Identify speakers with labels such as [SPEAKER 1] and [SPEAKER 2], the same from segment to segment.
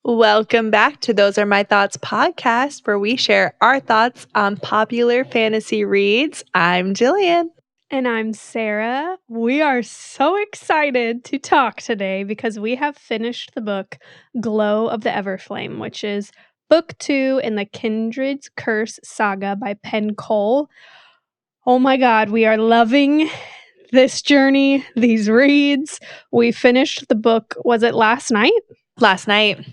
[SPEAKER 1] Welcome back to Those Are My Thoughts podcast, where we share our thoughts on popular fantasy reads. I'm Jillian.
[SPEAKER 2] And I'm Sara. We are so excited to talk today because we have finished the book Glow of the Everflame, which is book 2 in the Kindreds Curse saga by Penn. Oh my god, we are loving this journey, these reads. We finished the book, was it last night?
[SPEAKER 1] Last night.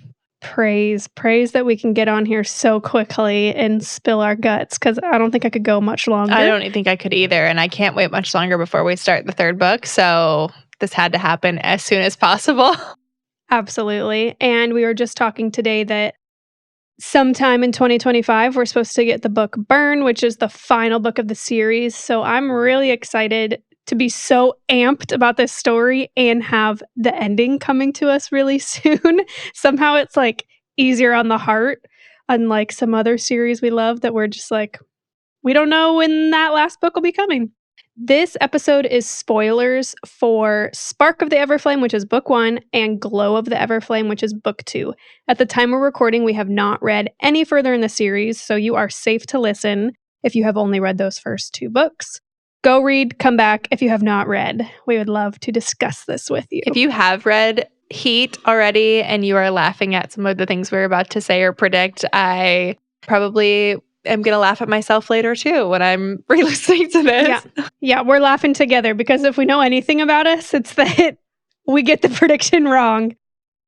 [SPEAKER 2] Praise that we can get on here so quickly and spill our guts, because I don't think I could go much longer.
[SPEAKER 1] I don't think I could either, and I can't wait much longer before we start the third book, so this had to happen as soon as possible.
[SPEAKER 2] Absolutely. And we were just talking today that sometime in 2025, we're supposed to get the book Burn, which is the final book of the series. So I'm really excited to be so amped about this story and have the ending coming to us really soon. Somehow it's like easier on the heart, unlike some other series we love that we're just like, we don't know when that last book will be coming. This episode is spoilers for Spark of the Everflame, which is book 1, and Glow of the Everflame, which is book 2. At the time we're recording, we have not read any further in the series, so you are safe to listen if you have only read those first 2 books. Go read, come back if you have not read. We would love to discuss this with you.
[SPEAKER 1] If you have read Heat already and you are laughing at some of the things we're about to say or predict, I probably am going to laugh at myself later too when I'm re-listening to this.
[SPEAKER 2] Yeah, we're laughing together because if we know anything about us, it's that we get the prediction wrong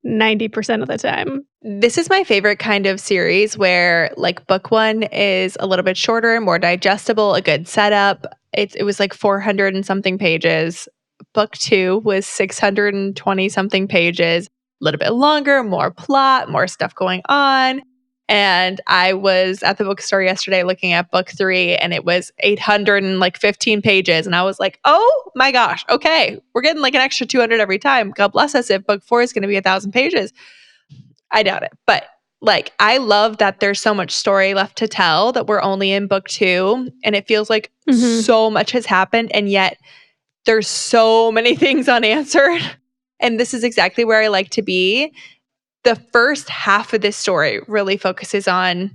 [SPEAKER 2] 90% of the time.
[SPEAKER 1] This is my favorite kind of series where like book 1 is a little bit shorter, more digestible, a good setup. It was like 400 and something pages. Book 2 was 620 something pages, a little bit longer, more plot, more stuff going on. And I was at the bookstore yesterday looking at book 3 and it was 815 pages. And I was like, oh my gosh, okay, we're getting like an extra 200 every time. God bless us if book 4 is going to be 1,000 pages. I doubt it. But like, I love that there's so much story left to tell that we're only in book 2. And it feels like so much has happened. And yet there's so many things unanswered. And this is exactly where I like to be. The first half of this story really focuses on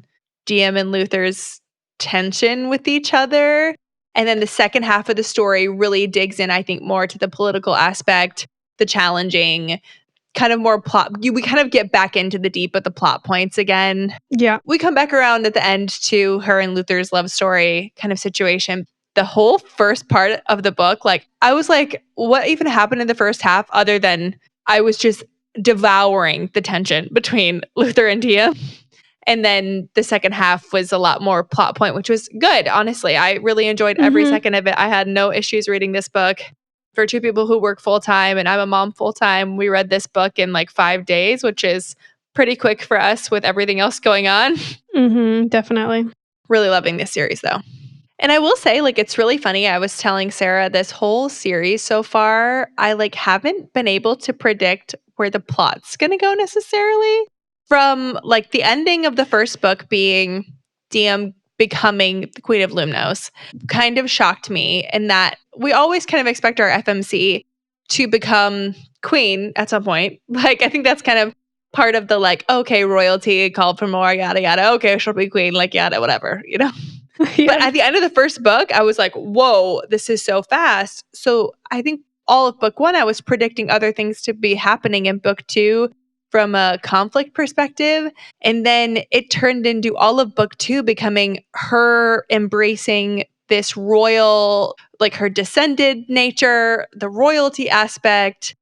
[SPEAKER 1] DM and Luther's tension with each other. And then the second half of the story really digs in, I think, more to the political aspect, the challenging, kind of more plot. We kind of get back into the deep of the plot points again.
[SPEAKER 2] Yeah.
[SPEAKER 1] We come back around at the end to her and Luther's love story kind of situation. The whole first part of the book, like, I was like, what even happened in the first half other than I was just devouring the tension between Luther and Dia. And then the second half was a lot more plot point, which was good. Honestly, I really enjoyed every second of it. I had no issues reading this book. For 2 people who work full time and I'm a mom full time, we read this book in like 5 days, which is pretty quick for us with everything else going on.
[SPEAKER 2] Definitely.
[SPEAKER 1] Really loving this series though. And I will say, like, it's really funny. I was telling Sara this whole series so far, I like haven't been able to predict where the plot's going to go necessarily. From like the ending of the first book being DM becoming the Queen of Lumnos kind of shocked me in that we always kind of expect our FMC to become queen at some point. Like, I think that's kind of part of the like, okay, royalty called for more, yada, yada. Okay, she'll be queen, like, yada, whatever, you know?
[SPEAKER 2] Yeah.
[SPEAKER 1] But at the end of the first book, I was like, whoa, this is so fast. So I think all of book 1, I was predicting other things to be happening in book 2 from a conflict perspective. And then it turned into all of book 2 becoming her embracing this royal, like her descended nature, the royalty aspect,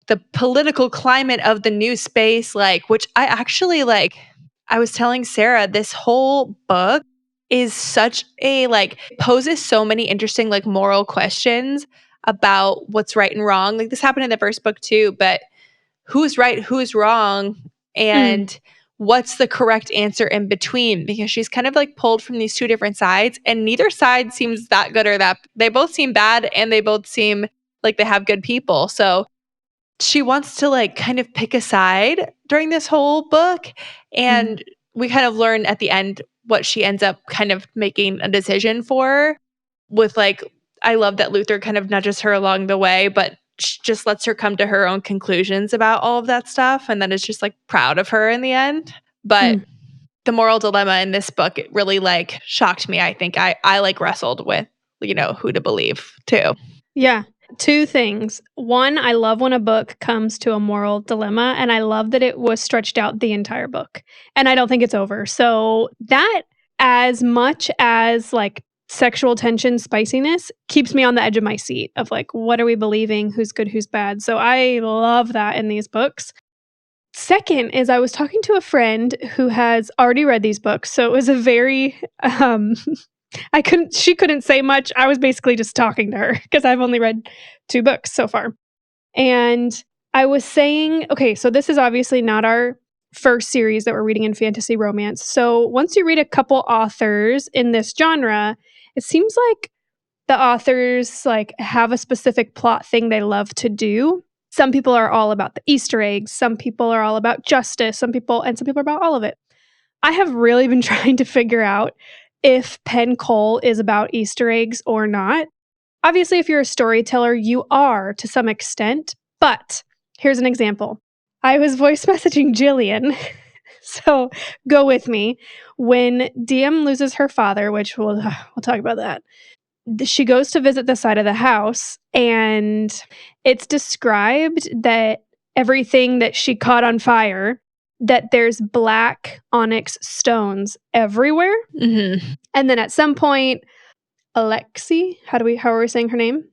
[SPEAKER 1] the political climate of the new space, like, which I actually like. I was telling Sara, this whole book is such a like poses so many interesting like moral questions about what's right and wrong. Like, this happened in the first book too, but who's right, who's wrong, and what's the correct answer in between? Because she's kind of like pulled from these 2 different sides, and neither side seems that good or that. They both seem bad, and they both seem like they have good people. So she wants to like kind of pick a side during this whole book, and we kind of learn at the end what she ends up kind of making a decision for. With like, I love that Luther kind of nudges her along the way, but just lets her come to her own conclusions about all of that stuff, and then is just like proud of her in the end. But the moral dilemma in this book, it really like shocked me. I think I like wrestled with, who to believe too.
[SPEAKER 2] Yeah. 2 things. 1, I love when a book comes to a moral dilemma, and I love that it was stretched out the entire book, and I don't think it's over. So that, as much as, like, sexual tension spiciness, keeps me on the edge of my seat of, like, what are we believing? Who's good? Who's bad? So I love that in these books. Second is I was talking to a friend who has already read these books, so it was a very, she couldn't say much. I was basically just talking to her because I've only read 2 books so far. And I was saying, okay, so this is obviously not our first series that we're reading in fantasy romance. So once you read a couple authors in this genre, it seems like the authors like have a specific plot thing they love to do. Some people are all about the Easter eggs, some people are all about justice, some people are about all of it. I have really been trying to figure out if Penn Cole is about Easter eggs or not. Obviously, if you're a storyteller, you are to some extent, but here's an example. I was voice messaging Jillian, so go with me. When Diem loses her father, which we'll talk about that, she goes to visit the side of the house, and it's described that everything that she caught on fire, that there's black onyx stones everywhere.
[SPEAKER 1] Mm-hmm.
[SPEAKER 2] And then at some point, Alexi, how are we saying her name?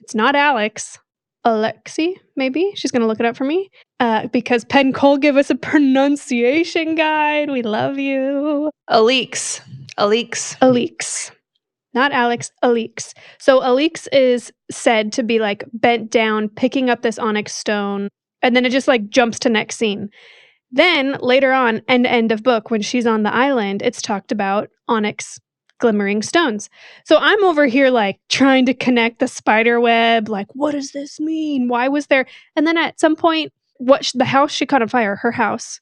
[SPEAKER 2] It's not Alex. Alexi, maybe? She's going to look it up for me. Because Penn Cole gave us a pronunciation guide. We love you.
[SPEAKER 1] Alix.
[SPEAKER 2] Not Alex, Alix. So Alix is said to be like bent down, picking up this onyx stone, and then it just like jumps to next scene. Then later on, end of book, when she's on the island, it's talked about onyx glimmering stones. So I'm over here like trying to connect the spider web, like what does this mean? Why was there? And then at some point, the house she caught on fire, her house,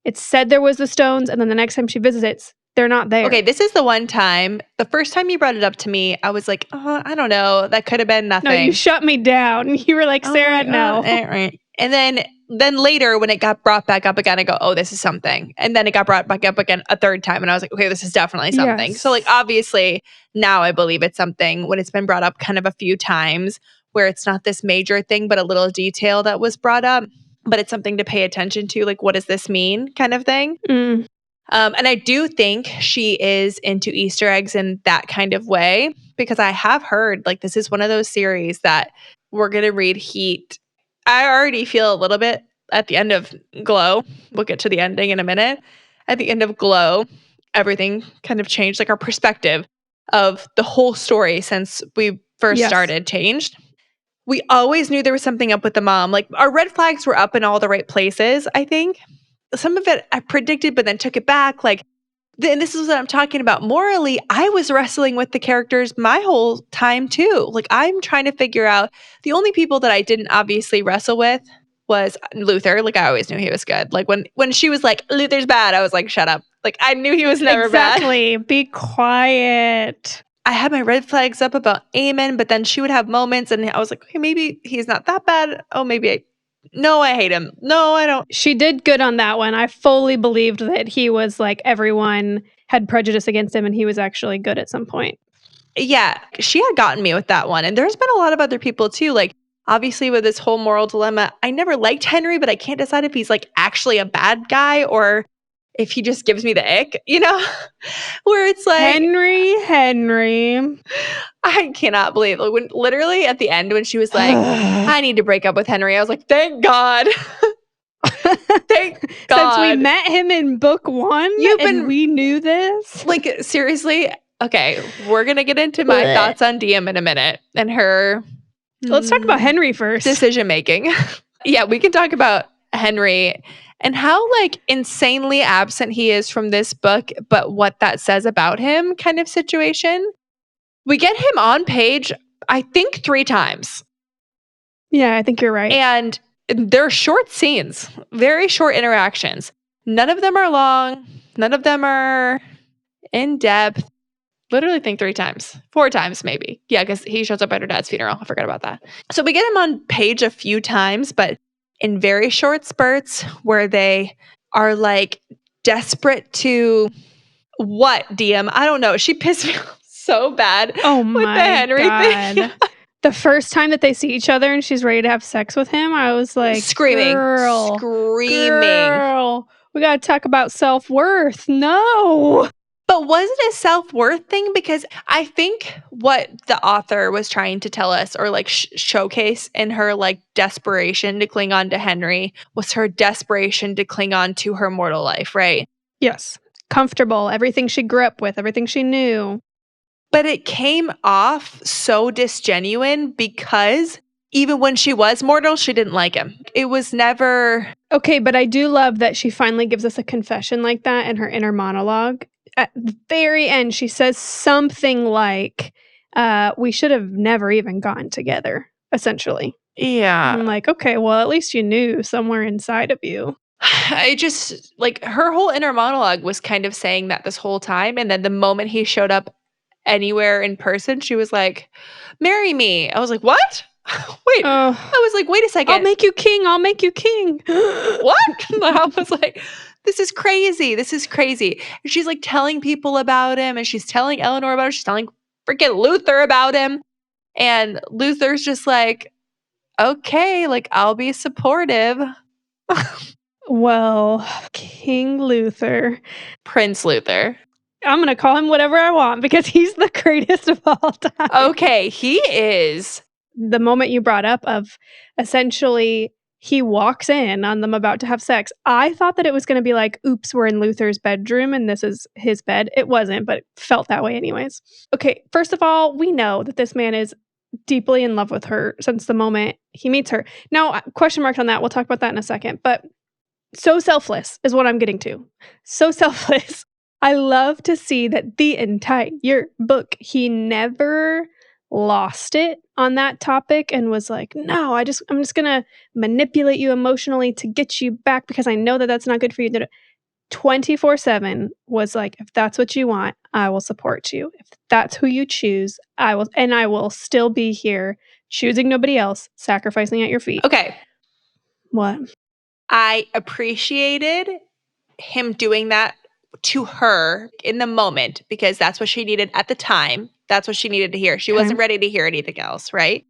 [SPEAKER 2] it said there was the stones, and then the next time she visits, they're not there.
[SPEAKER 1] Okay, this is the one time, the first time you brought it up to me, I was like, I don't know. That could have been nothing.
[SPEAKER 2] No, you shut me down. You were like, Sarah, no.
[SPEAKER 1] Right. And then later when it got brought back up again, I go, oh, this is something. And then it got brought back up again a third time. And I was like, okay, this is definitely something.
[SPEAKER 2] Yes.
[SPEAKER 1] So like, obviously now I believe it's something when it's been brought up kind of a few times where it's not this major thing, but a little detail that was brought up, but it's something to pay attention to. Like, what does this mean kind of thing? And I do think she is into Easter eggs in that kind of way, because I have heard like this is one of those series that we're going to read Heat. I already feel a little bit at the end of Glow. We'll get to the ending in a minute. At the end of Glow, everything kind of changed, like our perspective of the whole story since we first started changed. We always knew there was something up with the mom. Like our red flags were up in all the right places, I think. Some of it I predicted, but then took it back. Like, and this is what I'm talking about. Morally, I was wrestling with the characters my whole time too. Like, I'm trying to figure out the only people that I didn't obviously wrestle with was Luther. Like, I always knew he was good. Like when she was like, Luther's bad, I was like, shut up. Like, I knew he was never bad.
[SPEAKER 2] Exactly. Be quiet.
[SPEAKER 1] I had my red flags up about Eamon, but then she would have moments and I was like, okay, maybe he's not that bad. Oh, maybe no, I hate him. No, I don't.
[SPEAKER 2] She did good on that one. I fully believed that he was like everyone had prejudice against him and he was actually good at some point.
[SPEAKER 1] Yeah, she had gotten me with that one. And there's been a lot of other people too. Like, obviously with this whole moral dilemma, I never liked Henry, but I can't decide if he's like actually a bad guy or if he just gives me the ick, where it's like
[SPEAKER 2] Henry.
[SPEAKER 1] I cannot believe like, when literally at the end when she was like, I need to break up with Henry. I was like, thank God. Thank God.
[SPEAKER 2] Since we met him in book 1 and we knew this.
[SPEAKER 1] Like, seriously. Okay, we're going to get into my thoughts on Diem in a minute and her.
[SPEAKER 2] Let's talk about Henry first.
[SPEAKER 1] Decision making. Yeah, we can talk about Henry and how like insanely absent he is from this book, but what that says about him kind of situation. We get him on page, I think 3 times.
[SPEAKER 2] Yeah, I think you're right.
[SPEAKER 1] And they're short scenes, very short interactions. None of them are long. None of them are in depth. Literally think 3 times. 4 times maybe. Yeah, because he shows up at her dad's funeral. I forgot about that. So we get him on page a few times, but in very short spurts where they are like desperate to what, DM? I don't know. She pissed me off so bad
[SPEAKER 2] Oh
[SPEAKER 1] with the
[SPEAKER 2] my
[SPEAKER 1] Henry thing.
[SPEAKER 2] God. The first time that they see each other and she's ready to have sex with him, I was like,
[SPEAKER 1] Screaming.
[SPEAKER 2] girl, we got to talk about self-worth. No.
[SPEAKER 1] But was it a self-worth thing? Because I think what the author was trying to tell us or like showcase in her like desperation to cling on to Henry was her desperation to cling on to her mortal life, right?
[SPEAKER 2] Yes. Comfortable, everything she grew up with, everything she knew.
[SPEAKER 1] But it came off so disgenuine because even when she was mortal, she didn't like him. It was never...
[SPEAKER 2] Okay, but I do love that she finally gives us a confession like that in her inner monologue. At the very end, she says something like, we should have never even gotten together, essentially.
[SPEAKER 1] Yeah.
[SPEAKER 2] I'm like, okay, well, at least you knew somewhere inside of you.
[SPEAKER 1] I just, like, her whole inner monologue was kind of saying that this whole time. And then the moment he showed up anywhere in person, she was like, marry me. I was like, what? Wait, I was like, wait a second.
[SPEAKER 2] I'll make you king. I'll make you king.
[SPEAKER 1] What? I was like, this is crazy. This is crazy. And she's like telling people about him and she's telling Eleanor about it. She's telling freaking Luther about him. And Luther's just like, okay, like, I'll be supportive.
[SPEAKER 2] Well, King Luther.
[SPEAKER 1] Prince Luther.
[SPEAKER 2] I'm going to call him whatever I want because he's the greatest of all time.
[SPEAKER 1] Okay, he is.
[SPEAKER 2] The moment you brought up of essentially he walks in on them about to have sex, I thought that it was going to be like, oops, we're in Luther's bedroom and this is his bed. It wasn't, but it felt that way anyways. Okay, first of all, we know that this man is deeply in love with her since the moment he meets her. Now, question marks on that. We'll talk about that in a second. But so selfless is what I'm getting to. So selfless. I love to see that the entire book, he never lost it on that topic and was like, no, I'm just going to manipulate you emotionally to get you back because I know that that's not good for you. 24/7 was like, if that's what you want, I will support you. If that's who you choose, I will, and I will still be here choosing nobody else, sacrificing at your feet.
[SPEAKER 1] Okay.
[SPEAKER 2] What?
[SPEAKER 1] I appreciated him doing that to her in the moment because that's what she needed at the time. That's what she needed to hear. She wasn't ready to hear anything else, right?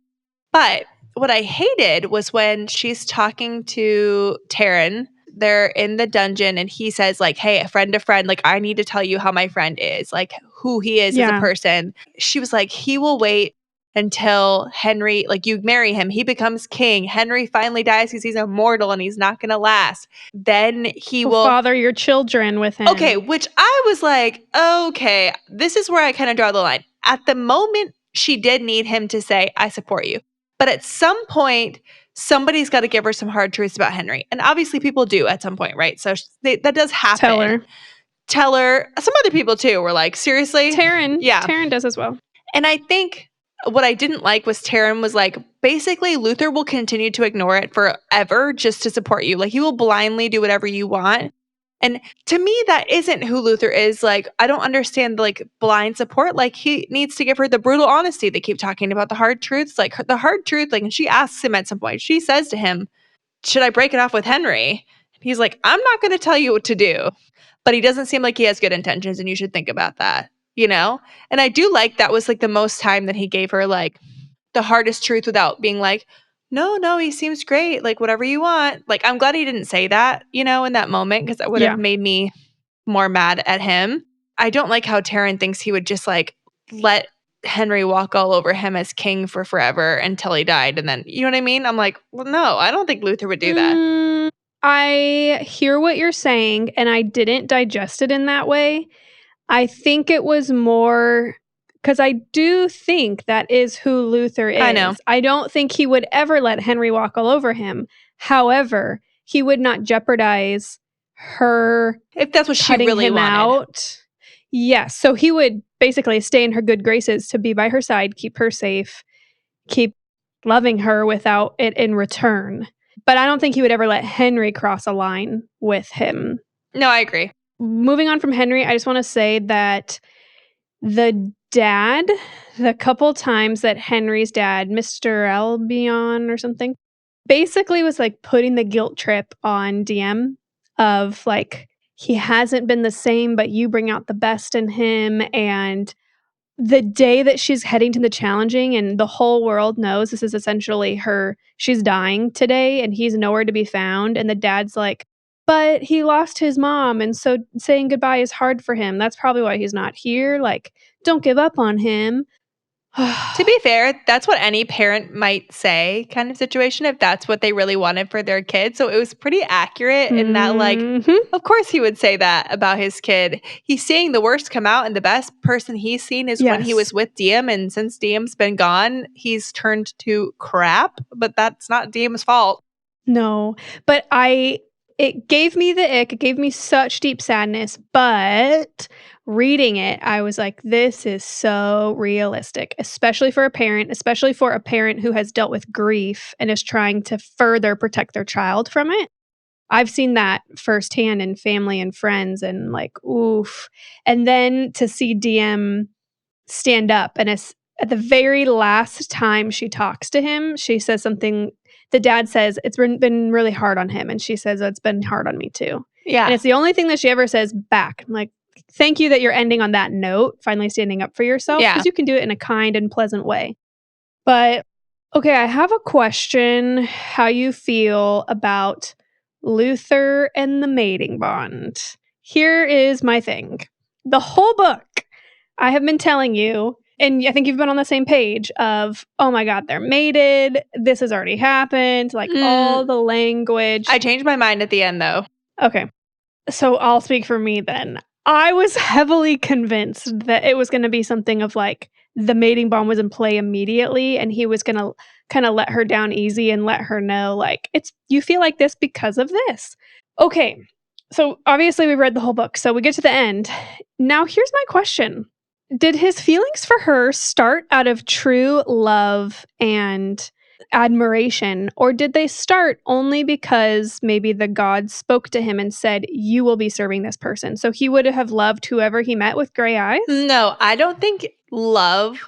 [SPEAKER 1] But what I hated was when she's talking to Taryn. They're in the dungeon and he says like, hey, a friend, like, I need to tell you how my friend is, like who he is as a person. She was like, he will wait until Henry, like you marry him, he becomes king. Henry finally dies because he's immortal and he's not going to last. Then he will
[SPEAKER 2] father your children with him.
[SPEAKER 1] Okay, which I was like, okay, this is where I kind of draw the line. At the moment, she did need him to say, I support you. But at some point, somebody's got to give her some hard truths about Henry. And obviously people do at some point, right? So that does happen. Tell her. Some other people too were like, seriously?
[SPEAKER 2] Taryn.
[SPEAKER 1] Yeah.
[SPEAKER 2] Taryn does as well.
[SPEAKER 1] And I think what I didn't like was Taryn was like, basically Luther will continue to ignore it forever just to support you. Like he will blindly do whatever you want. And to me, that isn't who Luther is. Like, I don't understand like blind support. Like he needs to give her the brutal honesty. They keep talking about the hard truths. Like the hard truth, like, and she asks him at some point, she says to him, should I break it off with Henry? And he's like, I'm not going to tell you what to do. But he doesn't seem like he has good intentions and you should think about that, you know? And I do like that was like the most time that he gave her like the hardest truth without being like, no, he seems great. Like, whatever you want. Like, I'm glad he didn't say that, you know, in that moment, because that would have made me more mad at him. I don't like how Taryn thinks he would just, like, let Henry walk all over him as king for forever until he died. And then, you know what I mean? I'm like, well, no, I don't think Luther would do that.
[SPEAKER 2] I hear what you're saying, and I didn't digest it in that way. I think it was more... because I do think that is who Luther is.
[SPEAKER 1] I know.
[SPEAKER 2] I don't think he would ever let Henry walk all over him. However, he would not jeopardize her
[SPEAKER 1] if that's what she really wanted.
[SPEAKER 2] Out. Yes. So he would basically stay in her good graces to be by her side, keep her safe, keep loving her without it in return. But I don't think he would ever let Henry cross a line with him.
[SPEAKER 1] No, I agree.
[SPEAKER 2] Moving on from Henry, I just want to say that The dad, the couple times that Henry's dad, Mr. Albion or something, basically was, like, putting the guilt trip on DM of, like, he hasn't been the same, but you bring out the best in him, and the day that she's heading to the challenging and the whole world knows this is essentially her she's dying today and he's nowhere to be found, and the dad's like, "But he lost his mom, and so saying goodbye is hard for him. That's probably why he's not here, like, don't give up on him."
[SPEAKER 1] To be fair, that's what any parent might say kind of situation if that's what they really wanted for their kid. So it was pretty accurate in that, like,
[SPEAKER 2] Mhm.
[SPEAKER 1] of course he would say that about his kid. He's seeing the worst come out, and the best person he's seen is when he
[SPEAKER 2] Yes.
[SPEAKER 1] was with Diem. And since Diem's been gone, he's turned to crap, but that's not Diem's fault.
[SPEAKER 2] No, but it gave me the ick, it gave me such deep sadness, but reading it, I was like, "This is so realistic," especially for a parent who has dealt with grief and is trying to further protect their child from it. I've seen that firsthand in family and friends and, like, oof, and then to see DM stand up and at the very last time she talks to him, she says something the dad says, "It's been really hard on him," and she says, "It's been hard on me too." And
[SPEAKER 1] Yeah.
[SPEAKER 2] it's the only thing that she ever says back. I'm like, "Thank you that you're ending on that note, finally standing up for yourself,
[SPEAKER 1] Yeah.
[SPEAKER 2] because you can do it in a kind and pleasant way." But, okay, I have a question, how you feel about Luther and the mating bond. Here is my thing. The whole book, I have been telling you, and I think you've been on the same page of, "Oh my god, they're mated, this has already happened," like,
[SPEAKER 1] Mm,
[SPEAKER 2] all the language.
[SPEAKER 1] I changed my mind at the end, though.
[SPEAKER 2] Okay. So I'll speak for me then. I was heavily convinced that it was gonna be something of, like, the mating bond was in play immediately, and he was gonna kinda let her down easy and let her know, like, "It's you feel like this because of this." Okay, so obviously we read the whole book, so we get to the end. Now here's my question. Did his feelings for her start out of true love and admiration, or did they start only because maybe the gods spoke to him and said, "You will be serving this person"? So he would have loved whoever he met with gray eyes?
[SPEAKER 1] No, I don't think love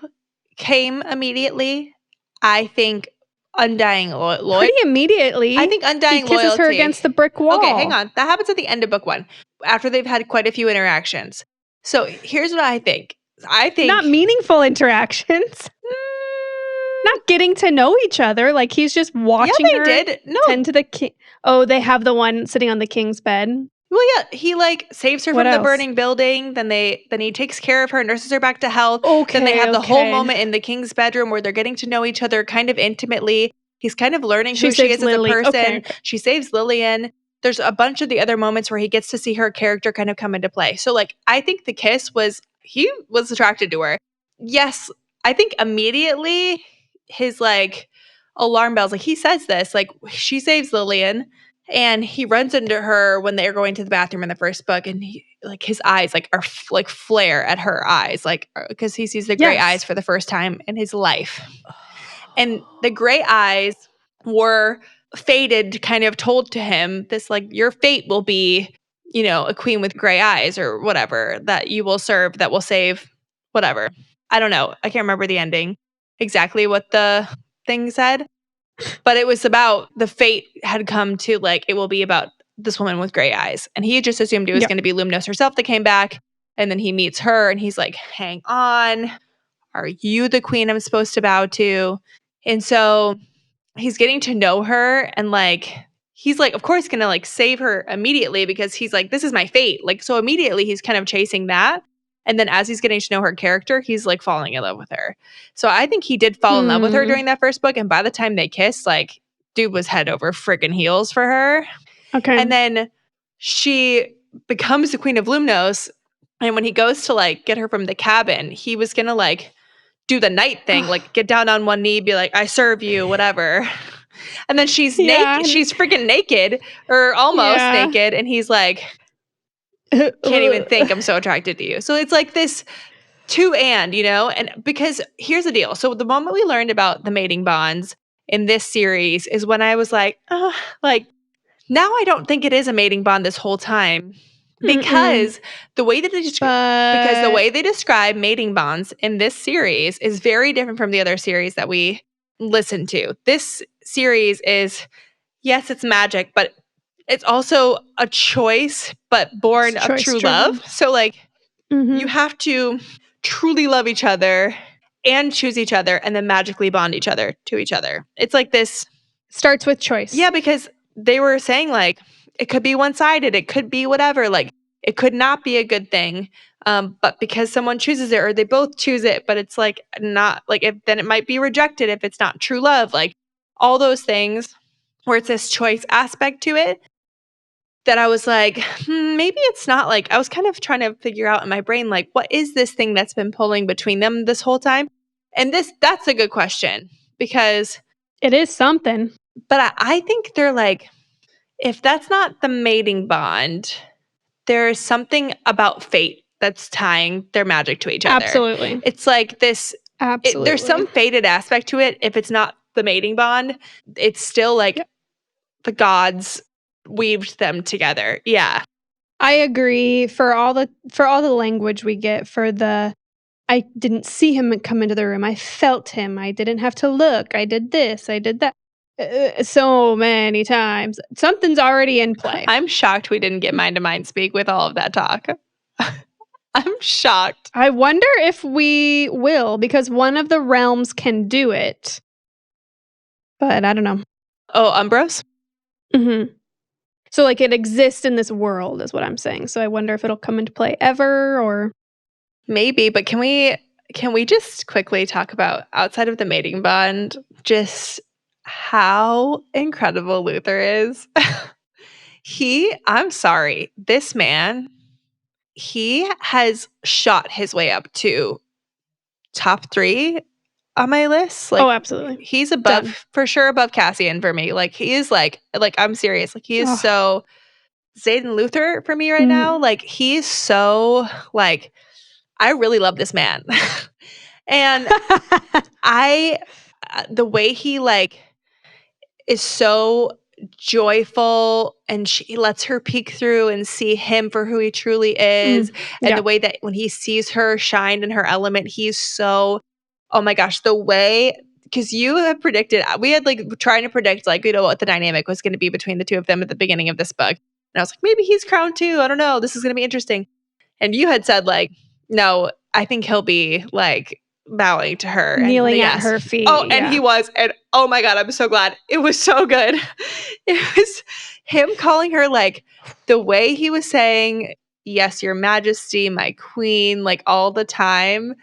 [SPEAKER 1] came immediately. I think undying
[SPEAKER 2] Pretty
[SPEAKER 1] I
[SPEAKER 2] immediately,
[SPEAKER 1] think
[SPEAKER 2] he
[SPEAKER 1] undying
[SPEAKER 2] kisses her
[SPEAKER 1] loyalty.
[SPEAKER 2] against the brick
[SPEAKER 1] Okay, hang
[SPEAKER 2] wall.
[SPEAKER 1] on. That happens at the end of book 1, after they've had quite a few interactions. So, here's what I think. I
[SPEAKER 2] Not
[SPEAKER 1] think
[SPEAKER 2] meaningful interactions.
[SPEAKER 1] mm,
[SPEAKER 2] Not getting to know each other, like, he's just
[SPEAKER 1] yeah,
[SPEAKER 2] watching
[SPEAKER 1] they
[SPEAKER 2] her
[SPEAKER 1] did. No,
[SPEAKER 2] tend to the king. Oh, they have the one sitting on the king's bed?
[SPEAKER 1] well, yeah, he, like, saves her
[SPEAKER 2] What
[SPEAKER 1] from the
[SPEAKER 2] else?
[SPEAKER 1] burning building, then he takes care of her, nurses her back to health, then they
[SPEAKER 2] Okay,
[SPEAKER 1] have the whole
[SPEAKER 2] okay.
[SPEAKER 1] moment in the king's bedroom where they're getting to know each other kind of intimately. He's kind of learning
[SPEAKER 2] She
[SPEAKER 1] who she
[SPEAKER 2] saves
[SPEAKER 1] is as a
[SPEAKER 2] Lily. Okay,
[SPEAKER 1] person.
[SPEAKER 2] okay.
[SPEAKER 1] She saves Lillian. There's a bunch of the other moments where he gets to see her character kind of come into play. So, like, I think the kiss was he was attracted to her. Yes, I think immediately his, like, alarm bells, like, he says this, like, she saves Lillian, and he runs into her when they're going to the bathroom in the first book, and he, like, his eyes, like, are like, flare at her eyes, like, because he sees the gray eyes
[SPEAKER 2] Yes.
[SPEAKER 1] for the first time in his life. And the gray eyes were fated, kind of told to him this, like, your fate will be, a queen with gray eyes or whatever that you will serve, that will save whatever. I don't know. I can't remember the ending exactly what the thing said, but it was about the fate had come to, like, it will be about this woman with gray eyes. And he had just assumed it was
[SPEAKER 2] Yep.
[SPEAKER 1] going to be Lumnos herself that came back. And then he meets her and he's like, hang on. Are you the queen I'm supposed to bow to? And so he's getting to know her, and, like, he's like, of course, gonna, like, save her immediately because he's like, this is my fate. Like, so immediately he's kind of chasing that. And then as he's getting to know her character, he's, like, falling in love with her. So I think he did fall in love with her
[SPEAKER 2] Hmm.
[SPEAKER 1] during that first book. And by the time they kissed, like, dude was head over friggin' heels for her.
[SPEAKER 2] Okay.
[SPEAKER 1] And then she becomes the queen of Lumnos. And when he goes to, like, get her from the cabin, he was gonna, like, do the knight thing, like, get down on one knee, be like, I serve you, whatever. And then she's
[SPEAKER 2] Yeah.
[SPEAKER 1] naked. She's freaking naked, or almost
[SPEAKER 2] Yeah.
[SPEAKER 1] naked. And he's like, can't even think I'm so attracted to you. So it's like this and because here's the deal. So the moment we learned about the mating bonds in this series is when I was like, like, now I don't think it is a mating bond this whole time. Because the way that they describe mating bonds in this series is very different from the other series that we listen to. This series is, yes, it's magic, but it's also a choice, but born of true love. So like you have to truly love each other and choose each other and then magically bond each other to each other. It's like this.
[SPEAKER 2] Starts with choice.
[SPEAKER 1] Yeah, because they were saying like it could be one-sided. It could be whatever. Like it could not be a good thing. But because someone chooses it or they both choose it, but it's like not like then it might be rejected if it's not true love. Like all those things where it's this choice aspect to it that I was like, maybe it's not like, I was kind of trying to figure out in my brain, like, what is this thing that's been pulling between them this whole time? And that's a good question because
[SPEAKER 2] it is something.
[SPEAKER 1] But I think they're like, if that's not the mating bond, there's something about fate that's tying their magic to each other.
[SPEAKER 2] Absolutely.
[SPEAKER 1] It's like this.
[SPEAKER 2] Absolutely.
[SPEAKER 1] There's some fated aspect to it. If it's not the mating bond, it's still like the gods weaved them together. Yeah.
[SPEAKER 2] I agree for all the language we get for the I didn't see him come into the room. I felt him. I didn't have to look. I did this. I did that. So many times. Something's already in play.
[SPEAKER 1] I'm shocked we didn't get mind-to-mind speak with all of that talk. I'm shocked.
[SPEAKER 2] I wonder if we will, because one of the realms can do it. But I don't know.
[SPEAKER 1] Oh, Umbros?
[SPEAKER 2] Mm-hmm. So, like, it exists in this world, is what I'm saying. So I wonder if it'll come into play ever, or
[SPEAKER 1] maybe. But can we just quickly talk about, outside of the mating bond, just how incredible Luther is? I'm sorry, this man, he has shot his way up to top 3 on my list. Like,
[SPEAKER 2] absolutely.
[SPEAKER 1] He's for sure above Cassian for me. Like, he is like I'm serious. Like, he is so Zayden Luther for me right now. Like, he is so, like, I really love this man. And the way he, like, is so joyful and he lets her peek through and see him for who he truly is. And the way that when he sees her shine in her element, he's so, oh my gosh, the way, because you have predicted, we had like trying to predict like, what the dynamic was going to be between the two of them at the beginning of this book. And I was like, maybe he's crowned too. I don't know. This is going to be interesting. And you had said like, no, I think he'll be like bowing to her.
[SPEAKER 2] Kneeling at her feet.
[SPEAKER 1] Oh, and he was. And oh my God, I'm so glad. It was so good. It was him calling her, like, the way he was saying, yes, your majesty, my queen, like all the time.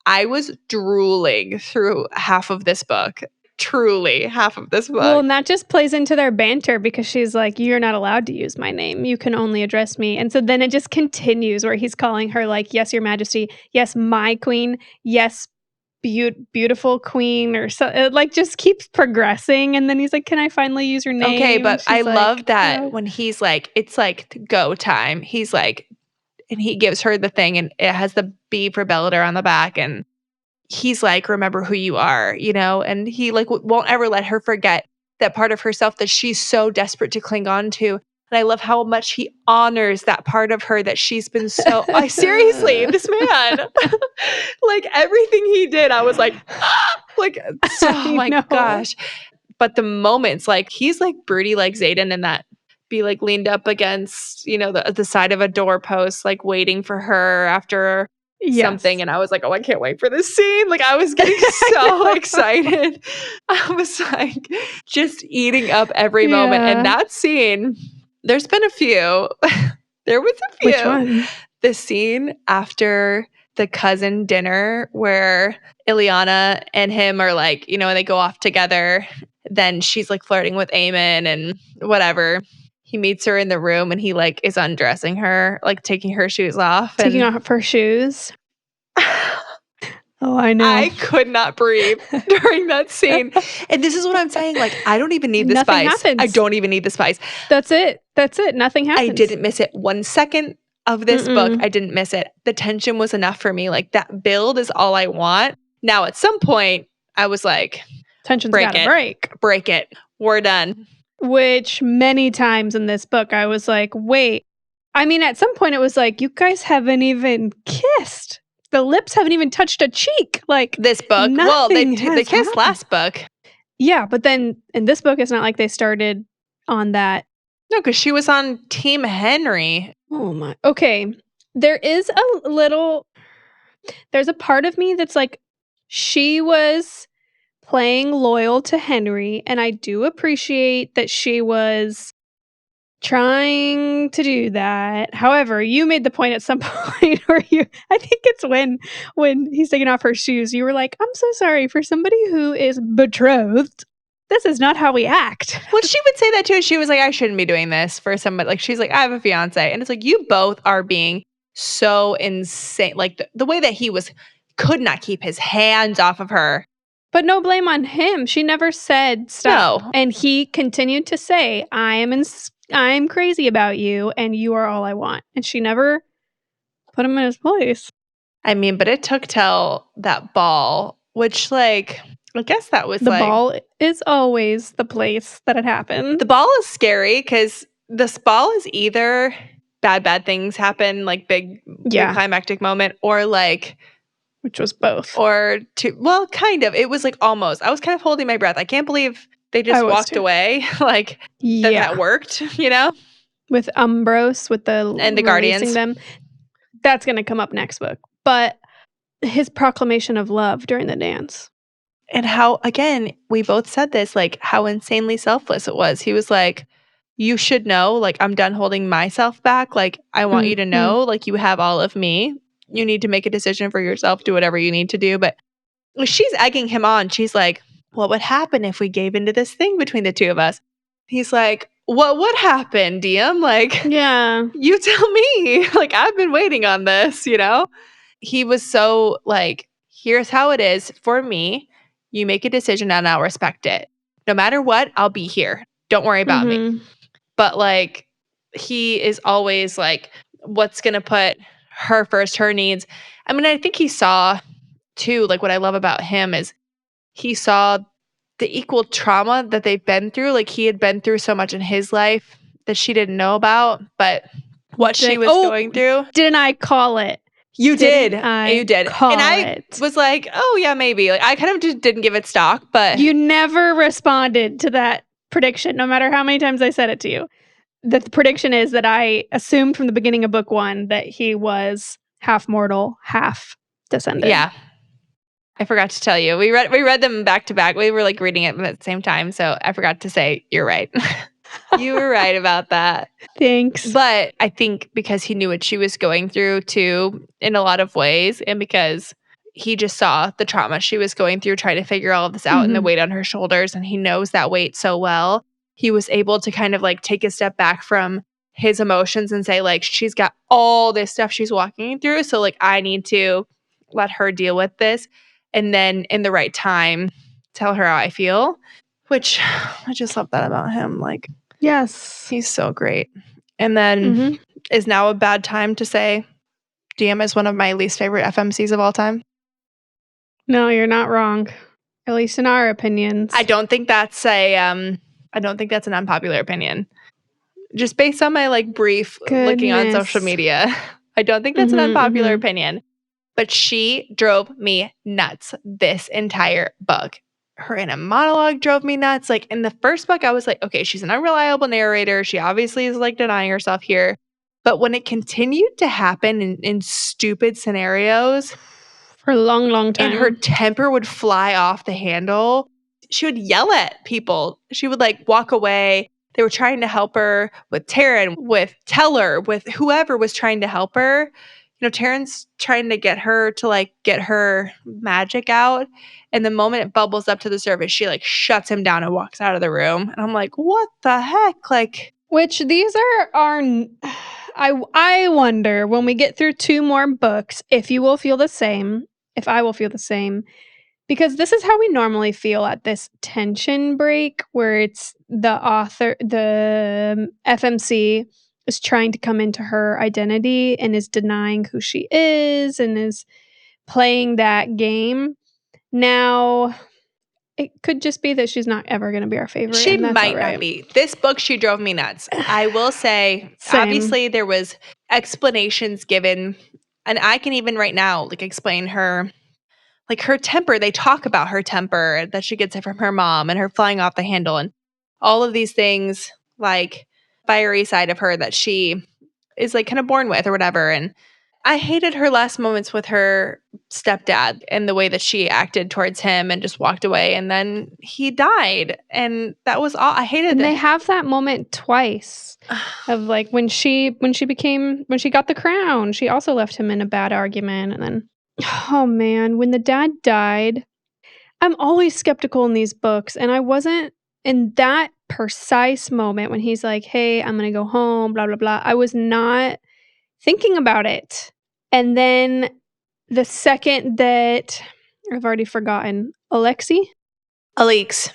[SPEAKER 1] I was drooling through half of this book. Truly half of this book.
[SPEAKER 2] Well, and that just plays into their banter because she's like, you're not allowed to use my name. You can only address me. And so then it just continues where he's calling her like, yes, your majesty. Yes, my queen. Yes, beautiful queen, or so. It like just keeps progressing. And then he's like, can I finally use your name?
[SPEAKER 1] Okay, but I love that when he's like, it's like go time. He's like, and he gives her the thing and it has the B for Bellator on the back. And he's like, remember who you are, and he like won't ever let her forget that part of herself that she's so desperate to cling on to. And I love how much he honors that part of her that she's been so, seriously, this man, like everything he did, I was like, like, oh my gosh. But the moments, like he's like broody like Zayden in that, be like leaned up against, the side of a doorpost, like waiting for her after something. And I was like, oh, I can't wait for this scene. Like I was getting so excited. I was like just eating up every moment. And that scene, there's been a few. There was a few.
[SPEAKER 2] Which one?
[SPEAKER 1] The scene after the cousin dinner where Ileana and him are like, they go off together. Then she's like flirting with Eamon and whatever. He meets her in the room and he like is undressing her, like taking her shoes off.
[SPEAKER 2] Taking off her shoes. Oh, I know.
[SPEAKER 1] I could not breathe during that scene. And this is what I'm saying. Like, I don't even need the
[SPEAKER 2] Nothing
[SPEAKER 1] spice.
[SPEAKER 2] happens.
[SPEAKER 1] I don't even need the spice.
[SPEAKER 2] That's it. Nothing happens.
[SPEAKER 1] I didn't miss it 1 second of this book. I didn't miss it. The tension was enough for me. Like that build is all I want. Now, at some point, I was like,
[SPEAKER 2] tension's gotta break.
[SPEAKER 1] Break it. We're done.
[SPEAKER 2] Which many times in this book, I was like, wait, I mean, at some point it was like, you guys haven't even kissed. The lips haven't even touched a cheek. Like,
[SPEAKER 1] This book, well,
[SPEAKER 2] nothing
[SPEAKER 1] they
[SPEAKER 2] has
[SPEAKER 1] kissed
[SPEAKER 2] happened.
[SPEAKER 1] last book.
[SPEAKER 2] Yeah, but then in this book, it's not like they started on that.
[SPEAKER 1] No, because she was on Team Henry.
[SPEAKER 2] Oh my. Okay. There's a part of me that's like, she was playing loyal to Henry, and I do appreciate that she was trying to do that. However, you made the point at some point where I think it's when he's taking off her shoes, you were like, "I'm so sorry for somebody who is betrothed. This is not how we act."
[SPEAKER 1] Well, she would say that too. She was like, I shouldn't be doing this for somebody. Like, she's like, I have a fiance. And it's like, you both are being so insane. Like, the way that he could not keep his hands off of her.
[SPEAKER 2] But no blame on him. She never said stop.
[SPEAKER 1] No.
[SPEAKER 2] And he continued to say, I'm crazy about you and you are all I want. And she never put him in his place.
[SPEAKER 1] I mean, but it took till that ball, which, like, I guess that was
[SPEAKER 2] The
[SPEAKER 1] like.
[SPEAKER 2] ball is always the place that it happened.
[SPEAKER 1] The ball is scary because this ball is either bad things happen, like big climactic moment, or like.
[SPEAKER 2] Which was both.
[SPEAKER 1] Or well, kind of. It was like almost. I was kind of holding my breath. I can't believe they just walked away. Like, that worked, you know?
[SPEAKER 2] With Umbros,
[SPEAKER 1] and the Guardians.
[SPEAKER 2] Them. That's going to come up next book. But his proclamation of love during the dance.
[SPEAKER 1] And how, again, we both said this, like, how insanely selfless it was. He was like, you should know, like, I'm done holding myself back. Like, I want you to know, like, you have all of me. You need to make a decision for yourself, do whatever you need to do. But she's egging him on. She's like, what would happen if we gave into this thing between the two of us? He's like, what would happen, Diem? Like,
[SPEAKER 2] yeah,
[SPEAKER 1] you tell me. Like, I've been waiting on this, you know? He was so like, here's how it is for me. You make a decision and I'll respect it. No matter what, I'll be here. Don't worry about me. But like, he is always like, what's going to put her first, her needs. I mean, I think he saw too, like, what I love about him is he saw the equal trauma that they've been through. Like, he had been through so much in his life that she didn't know about, but what she was going through.
[SPEAKER 2] Didn't I call it?
[SPEAKER 1] You did. You did.
[SPEAKER 2] Call
[SPEAKER 1] and I was like, oh yeah, maybe. Like, I kind of just didn't give it stock, but
[SPEAKER 2] you never responded to that prediction, no matter how many times I said it to you. The prediction is that I assumed from the beginning of book 1 that he was half mortal, half descendant.
[SPEAKER 1] Yeah. I forgot to tell you. We read them back to back. We were like reading it at the same time, so I forgot to say you're right. You were right about that.
[SPEAKER 2] Thanks.
[SPEAKER 1] But I think because he knew what she was going through too, in a lot of ways, and because he just saw the trauma she was going through trying to figure all of this out and the weight on her shoulders, and he knows that weight so well, he was able to kind of like take a step back from his emotions and say, like, she's got all this stuff she's walking through, so like, I need to let her deal with this, and then in the right time tell her how I feel, which I just love that about him. Like,
[SPEAKER 2] yes,
[SPEAKER 1] he's so great. And then is now a bad time to say DM is one of my least favorite FMCs of all time?
[SPEAKER 2] No, you're not wrong. At least in our opinions.
[SPEAKER 1] I don't think that's an unpopular opinion. Just based on my like brief looking on social media, I don't think that's an unpopular opinion. But she drove me nuts this entire book. Her inner monologue drove me nuts. Like, in the first book, I was like, okay, she's an unreliable narrator. She obviously is like denying herself here. But when it continued to happen in stupid scenarios
[SPEAKER 2] for a long time,
[SPEAKER 1] and her temper would fly off the handle, she would yell at people. She would like walk away. They were trying to help her with Taryn, with Teller, with whoever was trying to help her. You know, Taryn's trying to get her to like get her magic out. And the moment it bubbles up to the surface, she like shuts him down and walks out of the room. And I'm like, what the heck? Like,
[SPEAKER 2] which these are I wonder when we get through 2 more books if you will feel the same, if I will feel the same. Because this is how we normally feel at this tension break where it's the FMC is trying to come into her identity and is denying who she is and is playing that game. Now, It could just be that she's not ever gonna be our favorite,
[SPEAKER 1] She
[SPEAKER 2] and that's
[SPEAKER 1] might
[SPEAKER 2] alright.
[SPEAKER 1] not be. This book, she drove me nuts. I will say,
[SPEAKER 2] Same.
[SPEAKER 1] obviously, there was explanations given, and I can even right now, like, explain her, like, her temper. They talk about her temper, that she gets it from her mom and her flying off the handle and all of these things, like, fiery side of her that she is, like, kind of born with or whatever, and I hated her last moments with her stepdad and the way that she acted towards him and just walked away, and then he died, and that was all. I hated
[SPEAKER 2] And they
[SPEAKER 1] it.
[SPEAKER 2] have that moment twice of, like, when she got the crown, she also left him in a bad argument, and then oh, man, when the dad died, I'm always skeptical in these books, and I wasn't in that precise moment when he's like, "Hey, I'm gonna go home, blah, blah, blah." I was not thinking about it. And then the second that I've already forgotten, Alexi?
[SPEAKER 1] Alix.